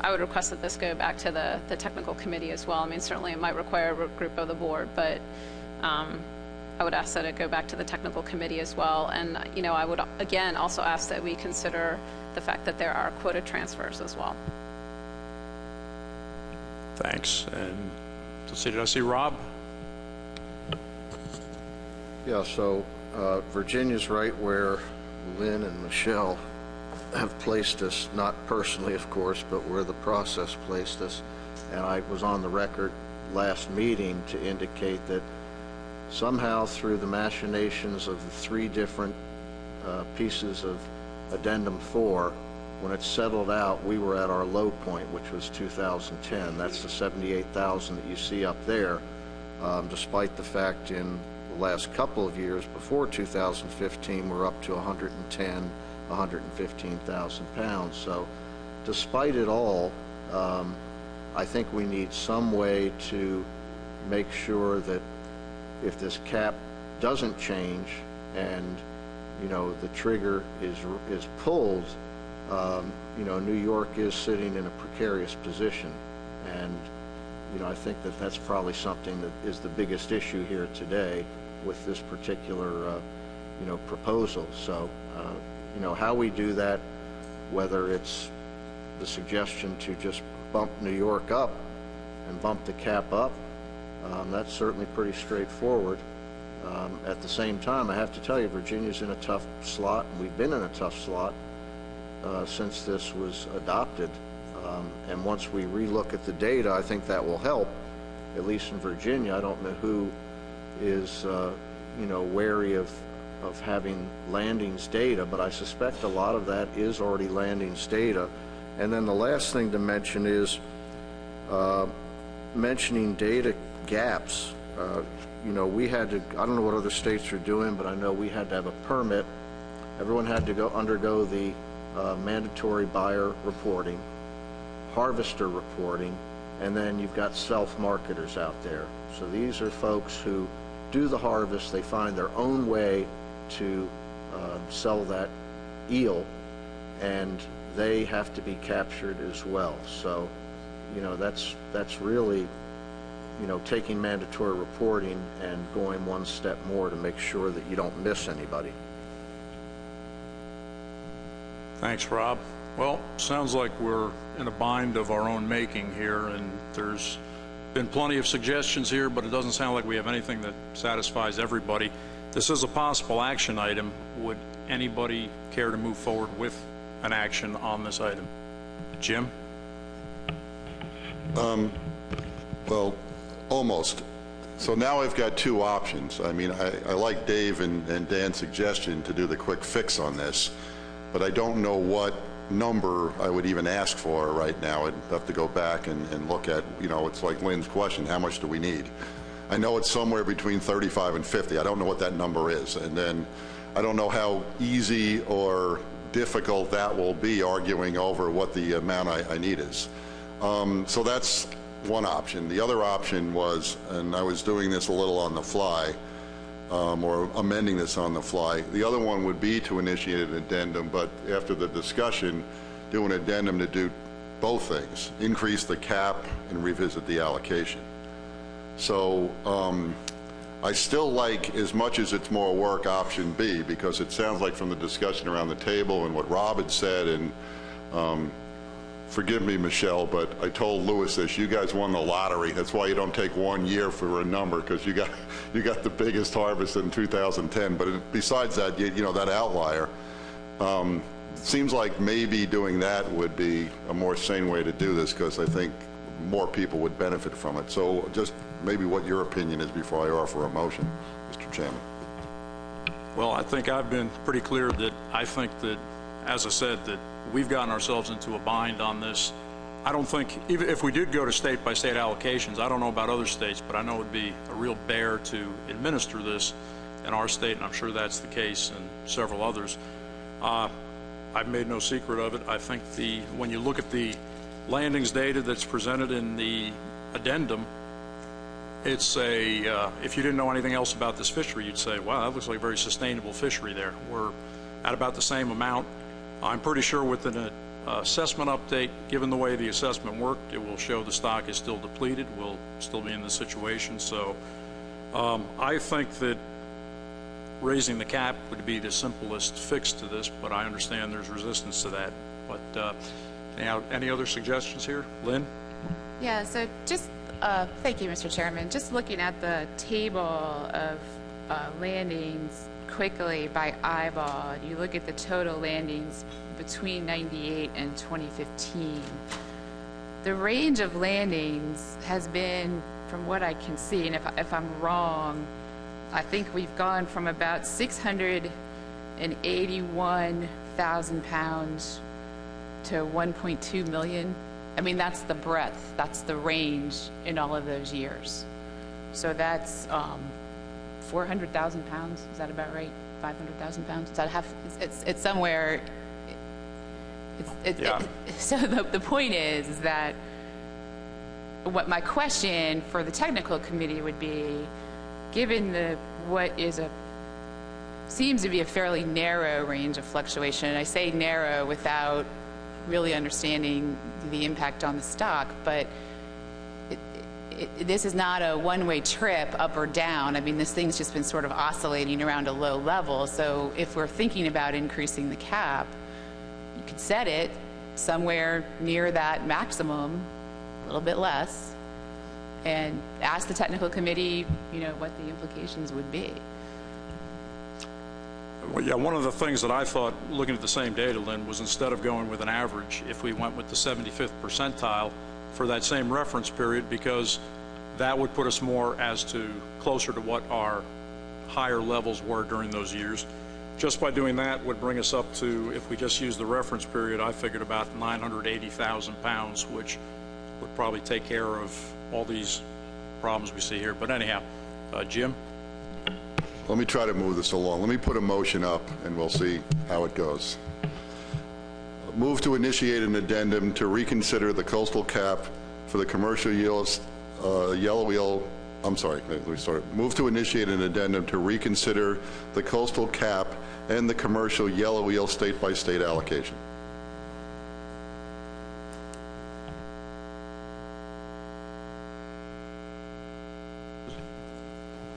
I would request that this go back to the technical committee as well. I mean, certainly it might require a group of the board, but I would ask that it go back to the technical committee as well. And, I would, again, also ask that we consider the fact that there are quota transfers as well. Thanks. And let's see, did I see Rob? Yeah, so Virginia's right where Lynn and Michelle have placed us, not personally, of course, but where the process placed us. And I was on the record last meeting to indicate that somehow through the machinations of the 3 different pieces of Addendum 4, when it settled out, we were at our low point, which was 2010. That's the 78,000 that you see up there, despite the fact in the last couple of years before 2015, we're up to 115,000 pounds. So despite it all, I think we need some way to make sure that if this cap doesn't change and the trigger is pulled, New York is sitting in a precarious position, and I think that that's probably something that is the biggest issue here today with this particular proposal. So how we do that, whether it's the suggestion to just bump New York up and bump the cap up, that's certainly pretty straightforward. At the same time, I have to tell you, Virginia's in a tough slot, and we've been in a tough slot since this was adopted. And once we relook at the data, I think that will help, at least in Virginia. I don't know who is, wary of having landings data, but I suspect a lot of that is already landings data. And then the last thing to mention is mentioning data gaps. You know, we had to, I don't know what other states are doing, but I know we had to have a permit. Everyone had to undergo the mandatory buyer reporting, harvester reporting, and then you've got self-marketers out there. So these are folks who do the harvest. They find their own way to sell that eel, and they have to be captured as well. So, you know, that's really, you know, taking mandatory reporting and going one step more to make sure that you don't miss anybody. Thanks, Rob. Well, sounds like we're in a bind of our own making here, and there's been plenty of suggestions here, but it doesn't sound like we have anything that satisfies everybody. This is a possible action item. Would anybody care to move forward with an action on this item? Jim? Well, almost. So now I've got two options. I mean, I like Dave and Dan's suggestion to do the quick fix on this, but I don't know what number I would even ask for right now. I'd have to go back and look at, you know, it's like Lynn's question, how much do we need? I know it's somewhere between 35 and 50. I don't know what that number is. And then I don't know how easy or difficult that will be arguing over what the amount I need is. So that's one option. The other option was, and I was doing this a little on the fly, or amending this on the fly. The other one would be to initiate an addendum, but after the discussion, do an addendum to do both things, increase the cap and revisit the allocation. So I still like, as much as it's more work, option B, because it sounds like from the discussion around the table and what Rob had said, and forgive me, Michelle, but I told Louis this, you guys won the lottery. That's why you don't take 1 year for a number, because you got the biggest harvest in 2010. But besides that, you know, that outlier, it seems like maybe doing that would be a more sane way to do this, because I think more people would benefit from it. So just maybe what your opinion is before I offer a motion, Mr. Chairman. Well, I think I've been pretty clear that I think that, as I said, that we've gotten ourselves into a bind on this. I don't think, even if we did go to state-by-state allocations, I don't know about other states, but I know it would be a real bear to administer this in our state, and I'm sure that's the case in several others. I've made no secret of it. I think when you look at the landings data that's presented in the addendum, it's if you didn't know anything else about this fishery, you'd say, wow, that looks like a very sustainable fishery there. We're at about the same amount. I'm pretty sure with an assessment update, given the way the assessment worked, it will show the stock is still depleted. We'll still be in this situation. So I think that raising the cap would be the simplest fix to this, but I understand there's resistance to that. But any other suggestions here? Lynn? Yeah, so just, thank you, Mr. Chairman. Just looking at the table of landings quickly by eyeball, you look at the total landings between 98 and 2015. The range of landings has been, from what I can see, and if I'm wrong, I think we've gone from about 681,000 pounds to 1.2 million. I mean, that's the breadth, that's the range in all of those years. So that's 400,000 pounds, is that about right? 500,000 pounds? Is that half? It's somewhere. So the point is that what my question for the technical committee would be, given what seems to be a fairly narrow range of fluctuation, and I say narrow without really understanding the impact on the stock, but this is not a one-way trip up or down. I mean, this thing's just been sort of oscillating around a low level. So if we're thinking about increasing the cap, you could set it somewhere near that maximum, a little bit less, and ask the technical committee, you know, what the implications would be. Well, yeah, one of the things that I thought, looking at the same data, Lynn, was instead of going with an average, if we went with the 75th percentile for that same reference period, because that would put us more closer to what our higher levels were during those years. Just by doing that would bring us up to, if we just use the reference period, I figured about 980,000 pounds, which would probably take care of all these problems we see here. But anyhow, Jim? Let me try to move this along. Let me put a motion up, and we'll see how it goes. Move to initiate an addendum to reconsider the coastal cap for the commercial yellow wheel. I'm sorry, let me start. Move to initiate an addendum to reconsider the coastal cap and the commercial yellow wheel state-by-state allocation.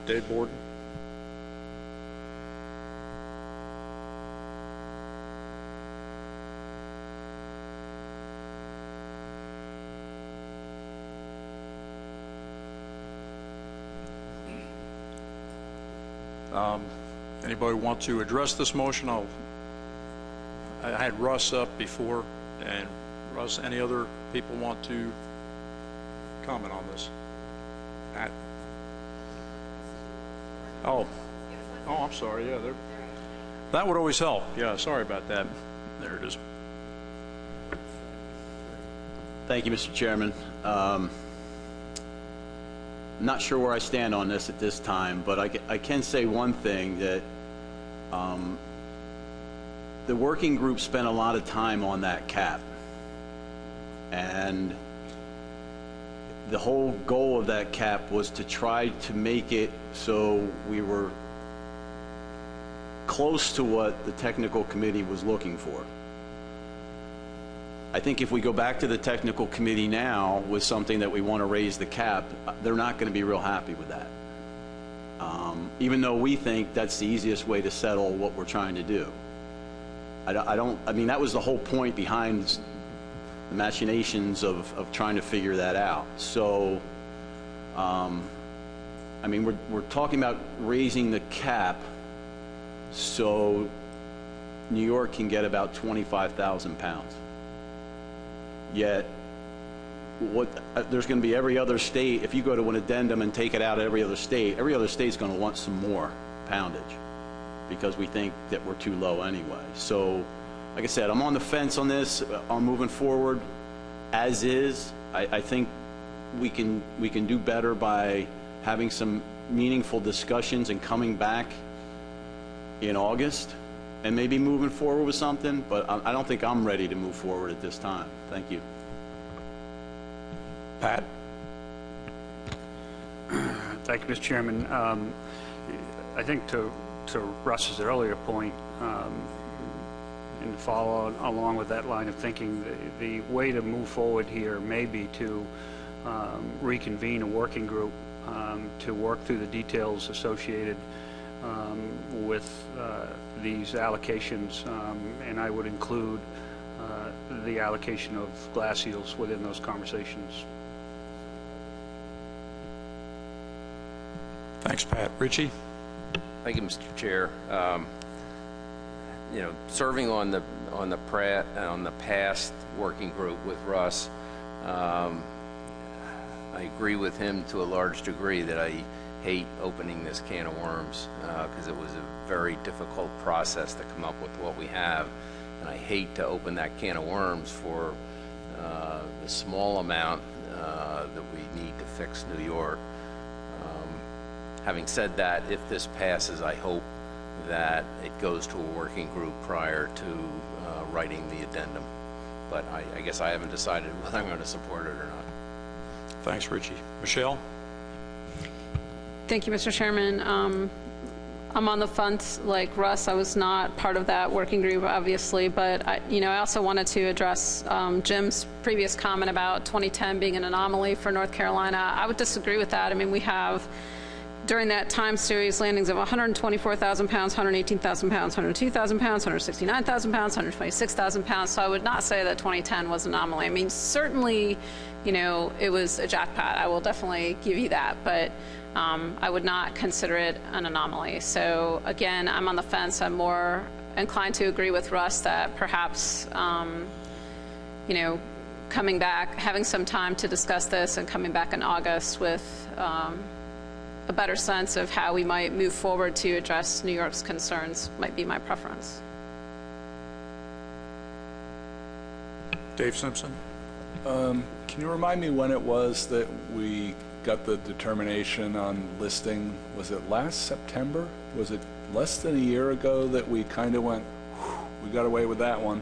Dave Borden? Anybody want to address this motion? I had Russ up before, and Russ, any other people want to comment on this? Pat? Oh, I'm sorry. Yeah, that would always help. Yeah, sorry about that. There it is. Thank you, Mr. Chairman. Not sure where I stand on this at this time, but I can say one thing, that the working group spent a lot of time on that cap, and the whole goal of that cap was to try to make it so we were close to what the technical committee was looking for. I think if we go back to the technical committee now with something that we want to raise the cap, they're not going to be real happy with that. Even though we think that's the easiest way to settle what we're trying to do. I mean, that was the whole point behind the machinations of trying to figure that out. So, I mean, we're talking about raising the cap so New York can get about 25,000 pounds. Yet, there's going to be every other state. If you go to an addendum and take it out of every other state's going to want some more poundage because we think that we're too low anyway. So, like I said, I'm on the fence on this. I'm moving forward as is. I think we can do better by having some meaningful discussions and coming back in August and maybe moving forward with something, but I don't think I'm ready to move forward at this time. Thank you. Pat? Thank you, Mr. Chairman. I think to Russ's earlier point, and follow along with that line of thinking, the way to move forward here may be to reconvene a working group to work through the details associated with these allocations, and I would include the allocation of glass eels within those conversations. Thanks, Pat. Richie? Thank you, Mr. Chair. You know, serving on the past working group with Russ, I agree with him to a large degree that I hate opening this can of worms because it was a very difficult process to come up with what we have, and I hate to open that can of worms for the small amount that we need to fix New York. Having said that, if this passes, I hope that it goes to a working group prior to writing the addendum. But I guess I haven't decided whether I'm going to support it or not. Thanks, Richie. Michelle? Thank you, Mr. Chairman. I'm on the fence like Russ. I was not part of that working group, obviously, but I also wanted to address Jim's previous comment about 2010 being an anomaly for North Carolina. I would disagree with that. I mean, we have, during that time series, landings of 124,000 pounds, 118,000 pounds, 102,000 pounds, 169,000 pounds, 126,000 pounds. So I would not say that 2010 was an anomaly. I mean, certainly, it was a jackpot. I will definitely give you that, but I would not consider it an anomaly. So again, I'm on the fence. I'm more inclined to agree with Russ that perhaps, coming back, having some time to discuss this and coming back in August with a better sense of how we might move forward to address New York's concerns might be my preference. Dave Simpson? Can you remind me when it was that we got the determination on listing, was it last September? Was it less than a year ago that we kind of went, we got away with that one,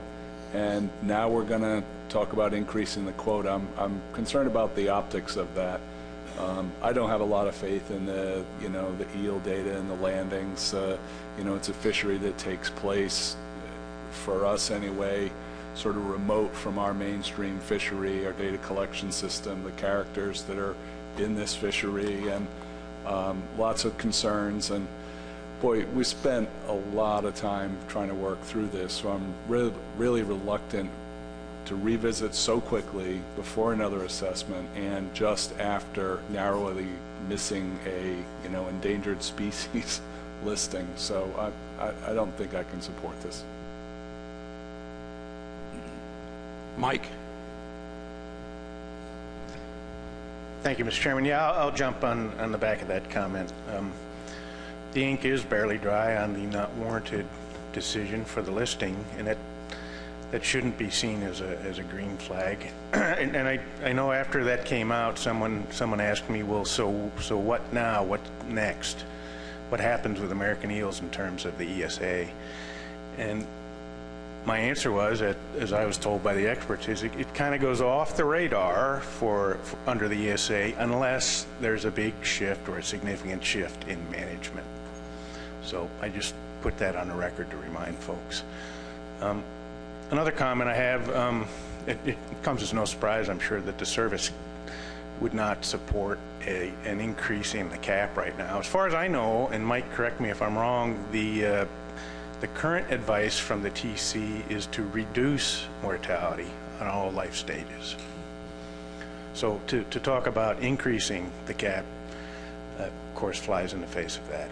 and now we're going to talk about increasing the quota. I'm concerned about the optics of that. I don't have a lot of faith in the eel data and the landings. It's a fishery that takes place, for us anyway, sort of remote from our mainstream fishery, our data collection system, the characters that are in this fishery, and lots of concerns. And boy, we spent a lot of time trying to work through this, so I'm really reluctant to revisit so quickly before another assessment and just after narrowly missing a endangered species listing. So I don't think I can support this. Mike? Thank you, Mr. Chairman. Yeah, I'll jump on the back of that comment. The ink is barely dry on the not warranted decision for the listing, and that shouldn't be seen as a green flag. and I know after that came out, someone asked me, well, so what now? What next? What happens with American eels in terms of the ESA? And my answer was, as I was told by the experts, is it kind of goes off the radar for under the ESA unless there's a big shift or a significant shift in management. So I just put that on the record to remind folks. Another comment I have, it comes as no surprise, I'm sure, that the service would not support an increase in the cap right now. As far as I know, and Mike, correct me if I'm wrong, the current advice from the TC is to reduce mortality on all life stages. So to talk about increasing the cap, of course, flies in the face of that.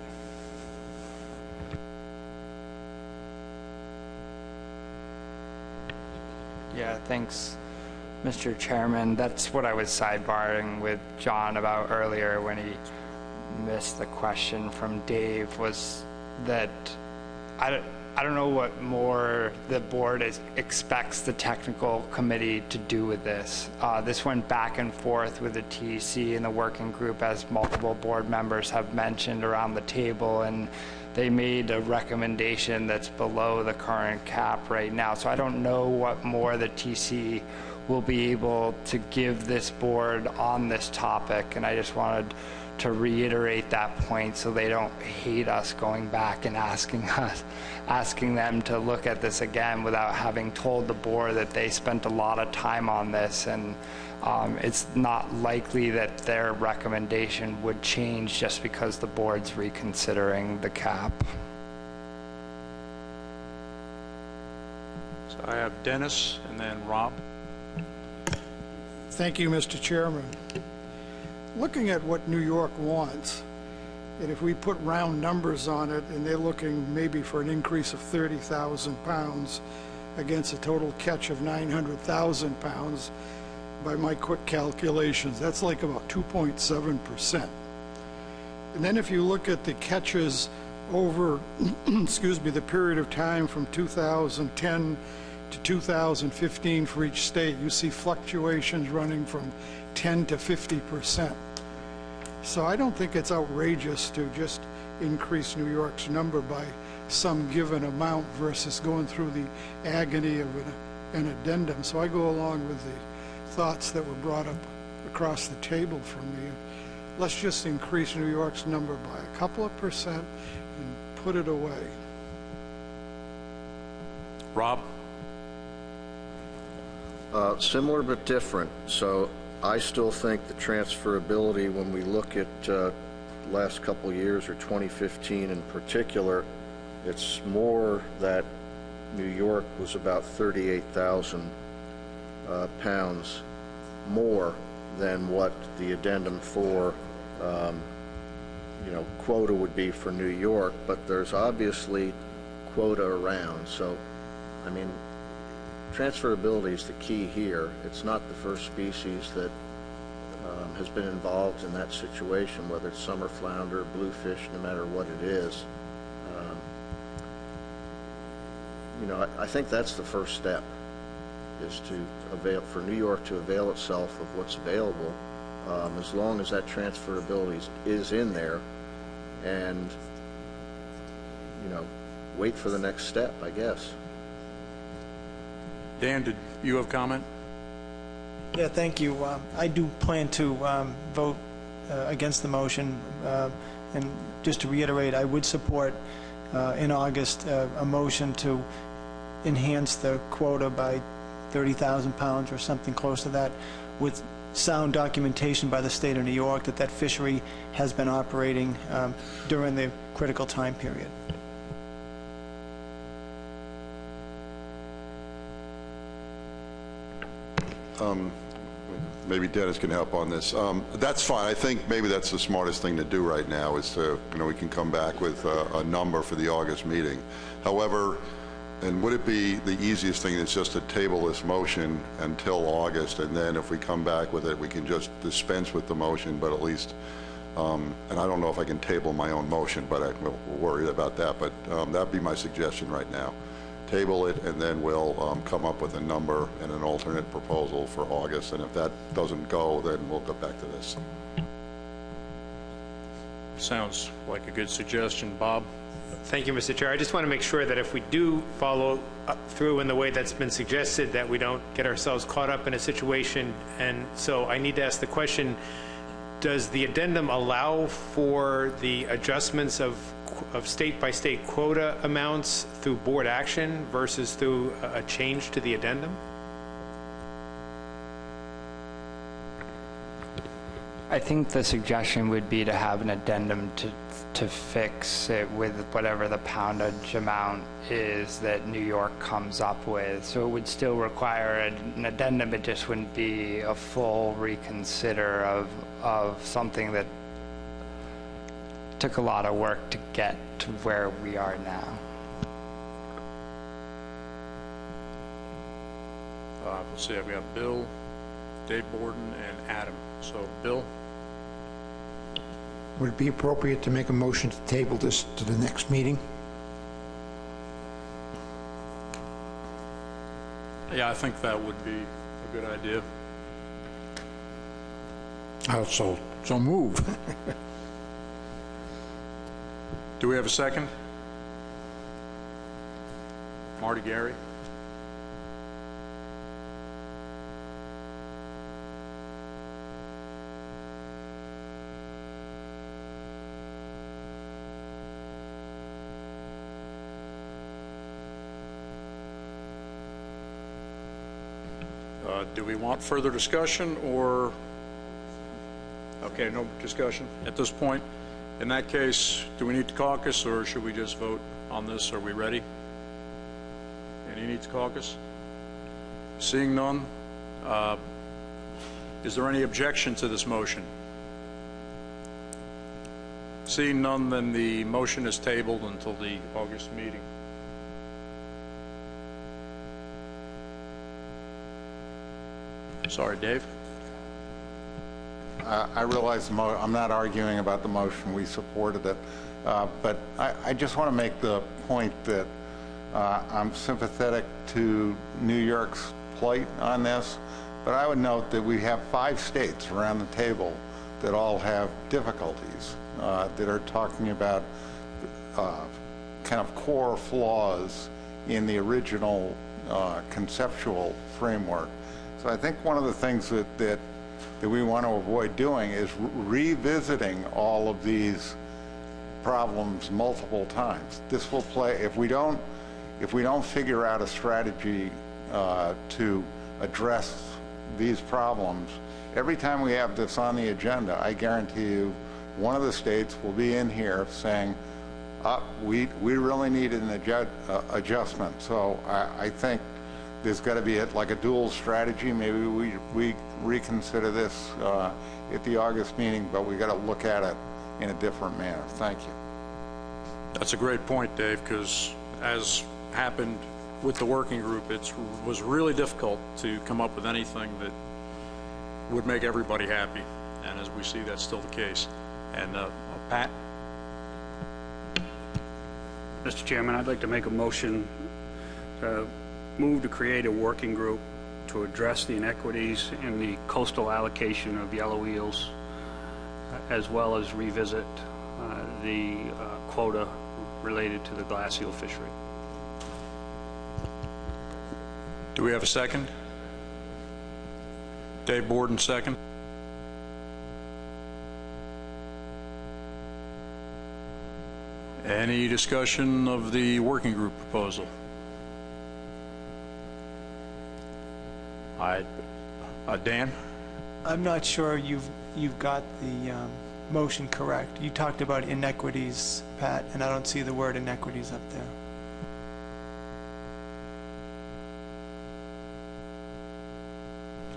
Yeah, thanks, Mr. Chairman. That's what I was sidebarring with John about earlier when he missed the question from Dave, was that I don't know what more the board expects the technical committee to do with this. This went back and forth with the TC and the working group, as multiple board members have mentioned around the table, and they made a recommendation that's below the current cap right now. So I don't know what more the TC will be able to give this board on this topic, and I just wanted to reiterate that point so they don't hate us going back and asking them to look at this again without having told the board that they spent a lot of time on this, and it's not likely that their recommendation would change just because the board's reconsidering the cap. So I have Dennis and then Rob. Thank you, Mr. Chairman. Looking at what New York wants, and if we put round numbers on it, and they're looking maybe for an increase of 30,000 pounds against a total catch of 900,000 pounds, by my quick calculations, that's like about 2.7%. And then if you look at the catches over, excuse me, the period of time from 2010 to 2015 for each state, you see fluctuations running from 10 to 50%. So I don't think it's outrageous to just increase New York's number by some given amount versus going through the agony of an addendum. So I go along with the thoughts that were brought up across the table from me. Let's just increase New York's number by a couple of percent and put it away. Rob? Similar but different. So I still think the transferability, when we look at last couple years or 2015 in particular, it's more that New York was about 38,000 pounds more than what the addendum 4 quota would be for New York, but there's obviously quota around. So I mean, transferability is the key here. It's not the first species that has been involved in that situation, whether it's summer flounder, bluefish, no matter what it is. I think that's the first step, is to avail, for New York to avail itself of what's available. as long as that transferability is in there, and, you know, wait for the next step, I guess. Dan, did you have comment? Yeah, thank you. I do plan to vote against the motion, and just to reiterate, I would support in August a motion to enhance the quota by 30,000 pounds or something close to that, with sound documentation by the state of New York that that fishery has been operating during the critical time period. Maybe Dennis can help on this. That's fine. I think maybe that's the smartest thing to do right now is to, you know, we can come back with a number for the August meeting. However, and would it be the easiest thing is just to table this motion until August, and then if we come back with it, we can just dispense with the motion, but at least, and I don't know if I can table my own motion, but I'm worried about that, but that'd be my suggestion right now. Table it, and then we'll come up with a number and an alternate proposal for August, and if that doesn't go, then we'll go back to this. Sounds like a good suggestion. Bob? Thank you, Mr. Chair. I just want to make sure that if we do follow through in the way that's been suggested, that we don't get ourselves caught up in a situation. And so I need to ask the question, does the addendum allow for the adjustments of state-by-state quota amounts through board action versus through a change to the addendum? I think the suggestion would be to have an addendum to fix it with whatever the poundage amount is that New York comes up with. So it would still require an addendum, it just wouldn't be a full reconsider of something that took a lot of work to get to where we are now. Let's see, I've got Bill, Dave Borden, and Adam. So, Bill? Would it be appropriate to make a motion to table this to the next meeting? Yeah, I think that would be a good idea. So move. Do we have a second? Marty, Gary? Do we want further discussion, or? Okay, no discussion at this point. In that case, do we need to caucus, or should we just vote on this? Are we ready? Any need to caucus? Seeing none, is there any objection to this motion? Seeing none, then the motion is tabled until the August meeting. Sorry, Dave. I realize I'm not arguing about the motion. We supported it. But I just want to make the point that I'm sympathetic to New York's plight on this. But I would note that we have 5 states around the table that all have difficulties, that are talking about kind of core flaws in the original conceptual framework. So I think one of the things that we want to avoid doing is revisiting all of these problems multiple times. This will play, if we don't figure out a strategy to address these problems, every time we have this on the agenda, I guarantee you one of the states will be in here saying, we really need an adjustment. So I think there's got to be like a dual strategy. Maybe we reconsider this at the August meeting, but we got to look at it in a different manner. Thank you. That's a great point, Dave, because as happened with the working group, it was really difficult to come up with anything that would make everybody happy. And as we see, that's still the case. And Pat? Mr. Chairman, I'd like to make a motion to move to create a working group to to address the inequities in the coastal allocation of yellow eels, as well as revisit the quota related to the glass eel fishery. Do we have a second? Dave Borden, second. Any discussion of the working group proposal? Dan? I'm not sure you've got the motion correct. You talked about inequities, Pat, and I don't see the word inequities up there.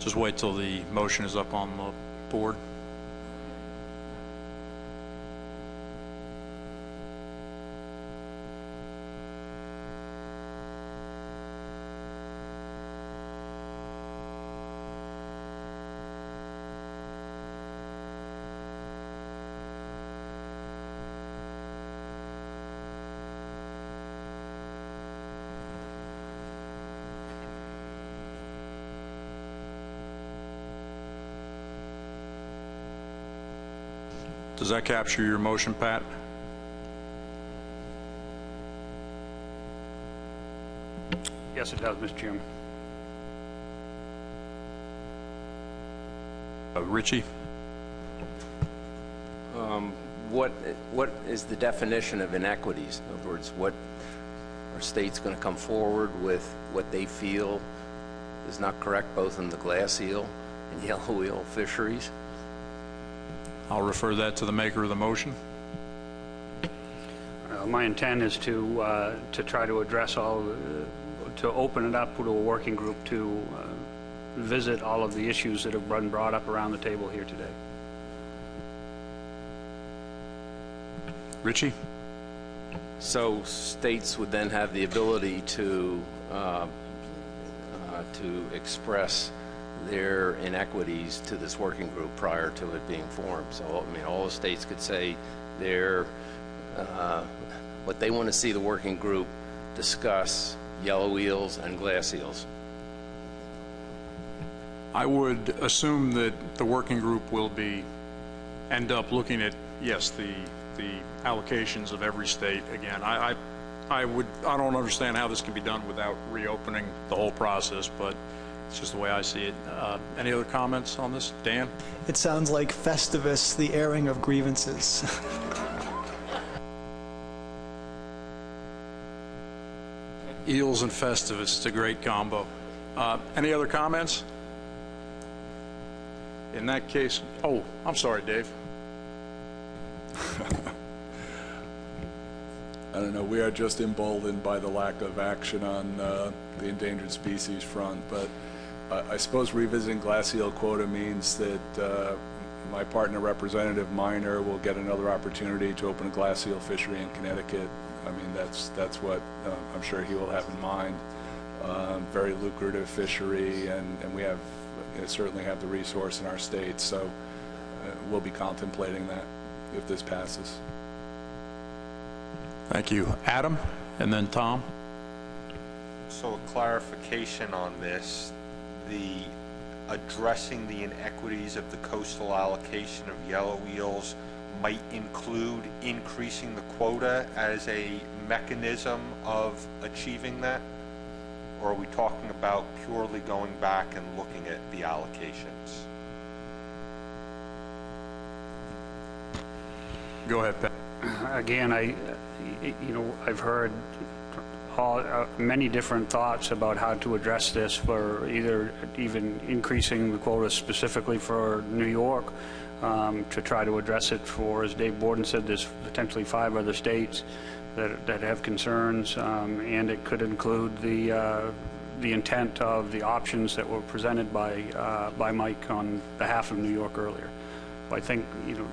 Just wait till the motion is up on the board. Does that capture your motion, Pat? Yes, it does, Mr. Chairman. Richie? What is the definition of inequities? In other words, what are states going to come forward with what they feel is not correct, both in the glass eel and yellow eel fisheries? I'll refer that to the maker of the motion. My intent is to try to address to open it up to a working group to visit all of the issues that have been brought up around the table here today. Richie? So states would then have the ability to express their inequities to this working group prior to it being formed. So, I mean, all the states could say what they want to see the working group discuss yellow eels and glass eels. I would assume that the working group will end up looking at, yes, the allocations of every state again. I don't understand how this can be done without reopening the whole process, but it's just the way I see it. Any other comments on this? Dan? It sounds like Festivus, the airing of grievances. Eels and Festivus, it's a great combo. Any other comments? In that case, oh, I'm sorry, Dave. I don't know, we are just emboldened by the lack of action on the endangered species front, but I suppose revisiting glass eel quota means that my partner representative Minor will get another opportunity to open a glass eel fishery in Connecticut. I mean, that's what I'm sure he will have in mind. Very lucrative fishery, and we have certainly have the resource in our state, so we'll be contemplating that if this passes. Thank you. Adam, and then Tom. So a clarification on this, addressing the inequities of the coastal allocation of yellow eels might include increasing the quota as a mechanism of achieving that? Or are we talking about purely going back and looking at the allocations? Go ahead, Pat. Again, I've heard many different thoughts about how to address this, for either even increasing the quota specifically for New York, to try to address it for, as Dave Borden said, there's potentially 5 other states that have concerns, and it could include the intent of the options that were presented by Mike on behalf of New York earlier. I think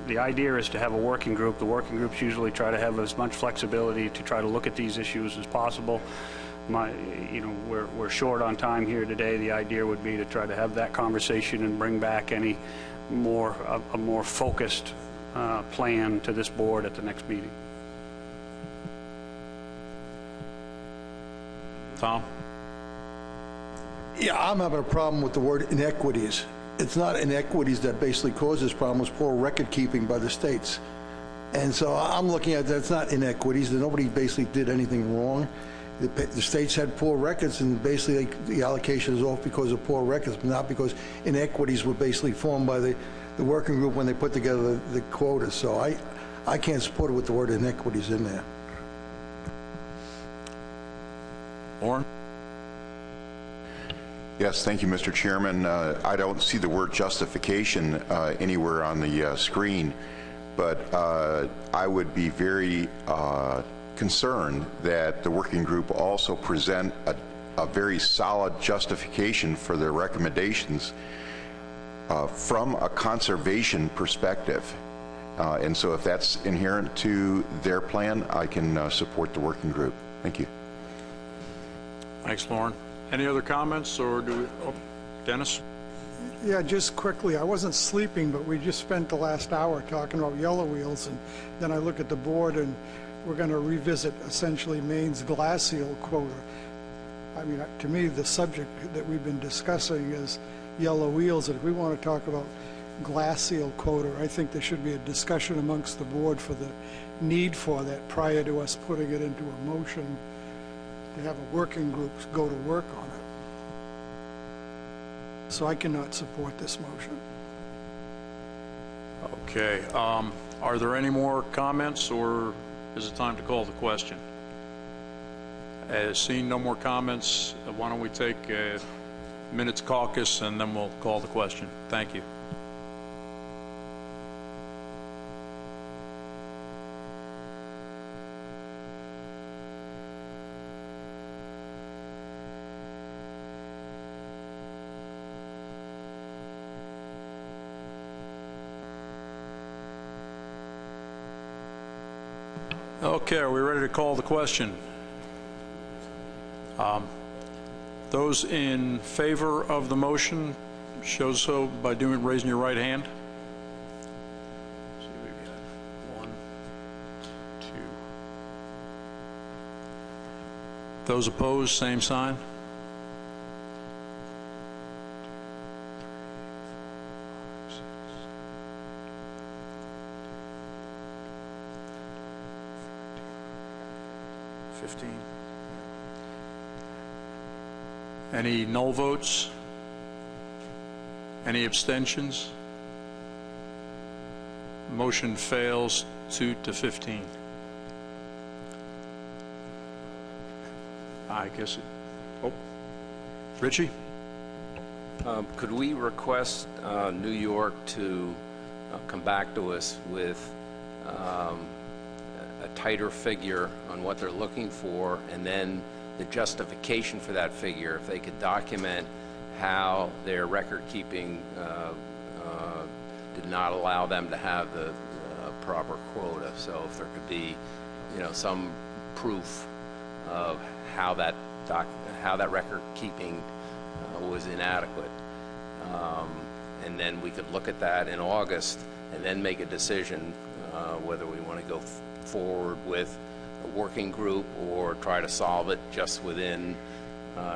the idea is to have a working group. The working groups usually try to have as much flexibility to try to look at these issues as possible. We're short on time here today. The idea would be to try to have that conversation and bring back a more focused plan to this board at the next meeting. Tom? Yeah, I'm having a problem with the word inequities. It's not inequities that basically cause this problem, it's poor record keeping by the states. And so I'm looking at that, it's not inequities, that nobody basically did anything wrong. The states had poor records, and basically the allocation is off because of poor records, not because inequities were basically formed by the working group when they put together the quotas. So I can't support it with the word inequities in there. Lauren? Yes, thank you, Mr. Chairman. I don't see the word justification anywhere on the screen, but I would be very concerned that the working group also present a very solid justification for their recommendations from a conservation perspective. And so if that's inherent to their plan, I can support the working group. Thank you. Thanks, Lauren. Any other comments, or do we, Dennis? Yeah, just quickly, I wasn't sleeping, but we just spent the last hour talking about yellow wheels, and then I look at the board, and we're going to revisit essentially Maine's glass eel quota. I mean, to me, the subject that we've been discussing is yellow wheels, and if we want to talk about glass seal quota, I think there should be a discussion amongst the board for the need for that prior to us putting it into a motion to have a working group go to work on it. So I cannot support this motion. Okay. Are there any more comments, or is it time to call the question? Seeing no more comments, why don't we take a minute's caucus, and then we'll call the question. Thank you. Okay, are we ready to call the question? Those in favor of the motion show so by raising your right hand. So we've got 1, 2. Those opposed, same sign. Any null votes? Any abstentions? Motion fails 2-15. I guess it. Oh, Richie? Could we request New York to come back to us with a tighter figure on what they're looking for, and then the justification for that figure, if they could document how their record keeping did not allow them to have the proper quota. So if there could be, some proof of how that record keeping was inadequate, and then we could look at that in August and then make a decision whether we want to go forward with a working group or try to solve it just within,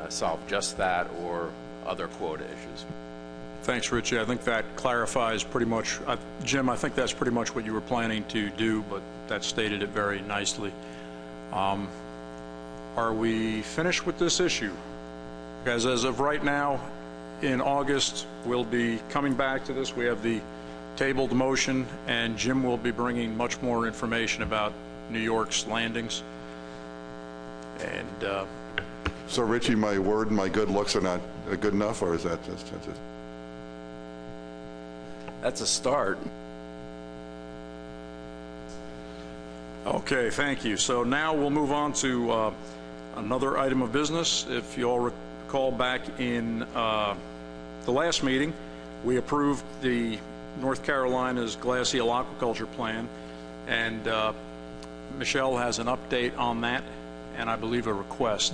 solve just that or other quota issues. Thanks, Richie. I think that clarifies pretty much, Jim, I think that's pretty much what you were planning to do, but that stated it very nicely. Are we finished with this issue? Because as of right now, in August, we'll be coming back to this. We have the tabled motion, and Jim will be bringing much more information about New York's landings. And so, Richie, my word and my good looks are not good enough, or is that just That's a start. Okay, thank you. So now we'll move on to another item of business. If you all recall, back in the last meeting, we approved the North Carolina's glass eel aquaculture plan, and Michelle has an update on that, and I believe a request.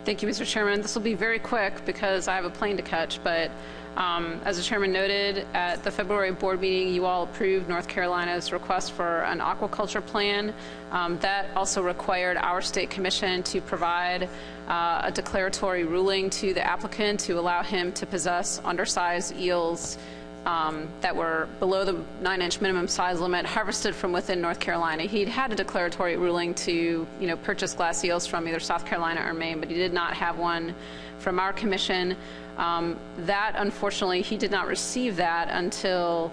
Thank you, Mr. Chairman. This will be very quick because I have a plane to catch, but as the chairman noted, at the February board meeting, you all approved North Carolina's request for an aquaculture plan. That also required our state commission to provide a declaratory ruling to the applicant to allow him to possess undersized eels that were below the 9-inch minimum size limit, harvested from within North Carolina. He'd had a declaratory ruling to, purchase glass eels from either South Carolina or Maine, but he did not have one from our commission. That, unfortunately, he did not receive that until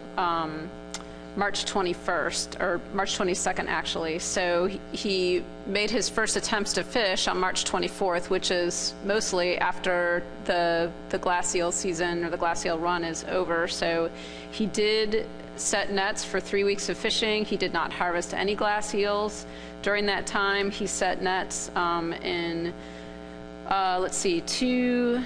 March 21st, or March 22nd, actually. So he made his first attempts to fish on March 24th, which is mostly after the glass eel season or the glass eel run is over. So he did set nets for 3 weeks of fishing. He did not harvest any glass eels. During that time, he set nets in, let's see, two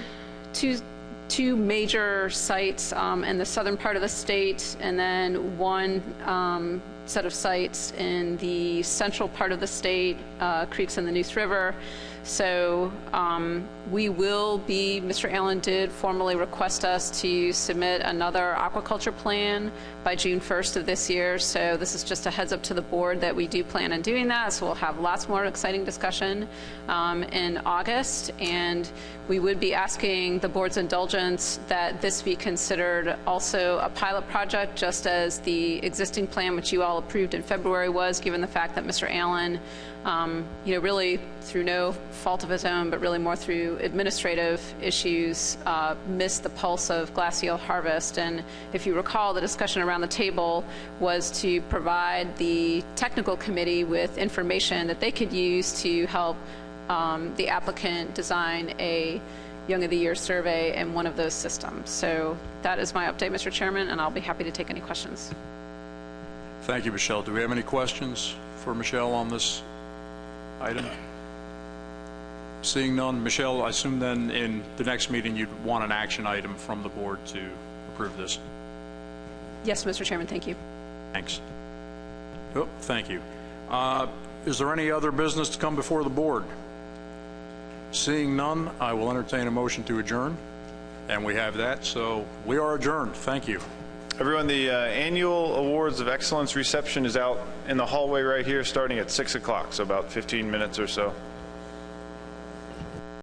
major sites in the southern part of the state, and then one set of sites in the central part of the state, creeks in the Neuse River. So we will be, Mr. Allen did formally request us to submit another aquaculture plan by June 1st of this year. So this is just a heads up to the board that we do plan on doing that. So we'll have lots more exciting discussion in August. And we would be asking the board's indulgence that this be considered also a pilot project, just as the existing plan, which you all approved in February was, given the fact that Mr. Allen, really through no fault of his own, but really more through administrative issues, missed the pulse of glass eel harvest. And if you recall, the discussion around the table was to provide the technical committee with information that they could use to help the applicant design a Young of the Year survey in one of those systems. So that is my update, Mr. Chairman, and I'll be happy to take any questions. Thank you, Michelle. Do we have any questions for Michelle on this item? Seeing none, Michelle, I assume then in the next meeting you'd want an action item from the board to approve this. Yes, Mr. Chairman, thank you. Thanks. Oh, thank you. Is there any other business to come before the board? Seeing none, I will entertain a motion to adjourn, and we have that, so we are adjourned. Thank you. Everyone, the annual Awards of Excellence reception is out in the hallway right here starting at 6 o'clock, so about 15 minutes or so.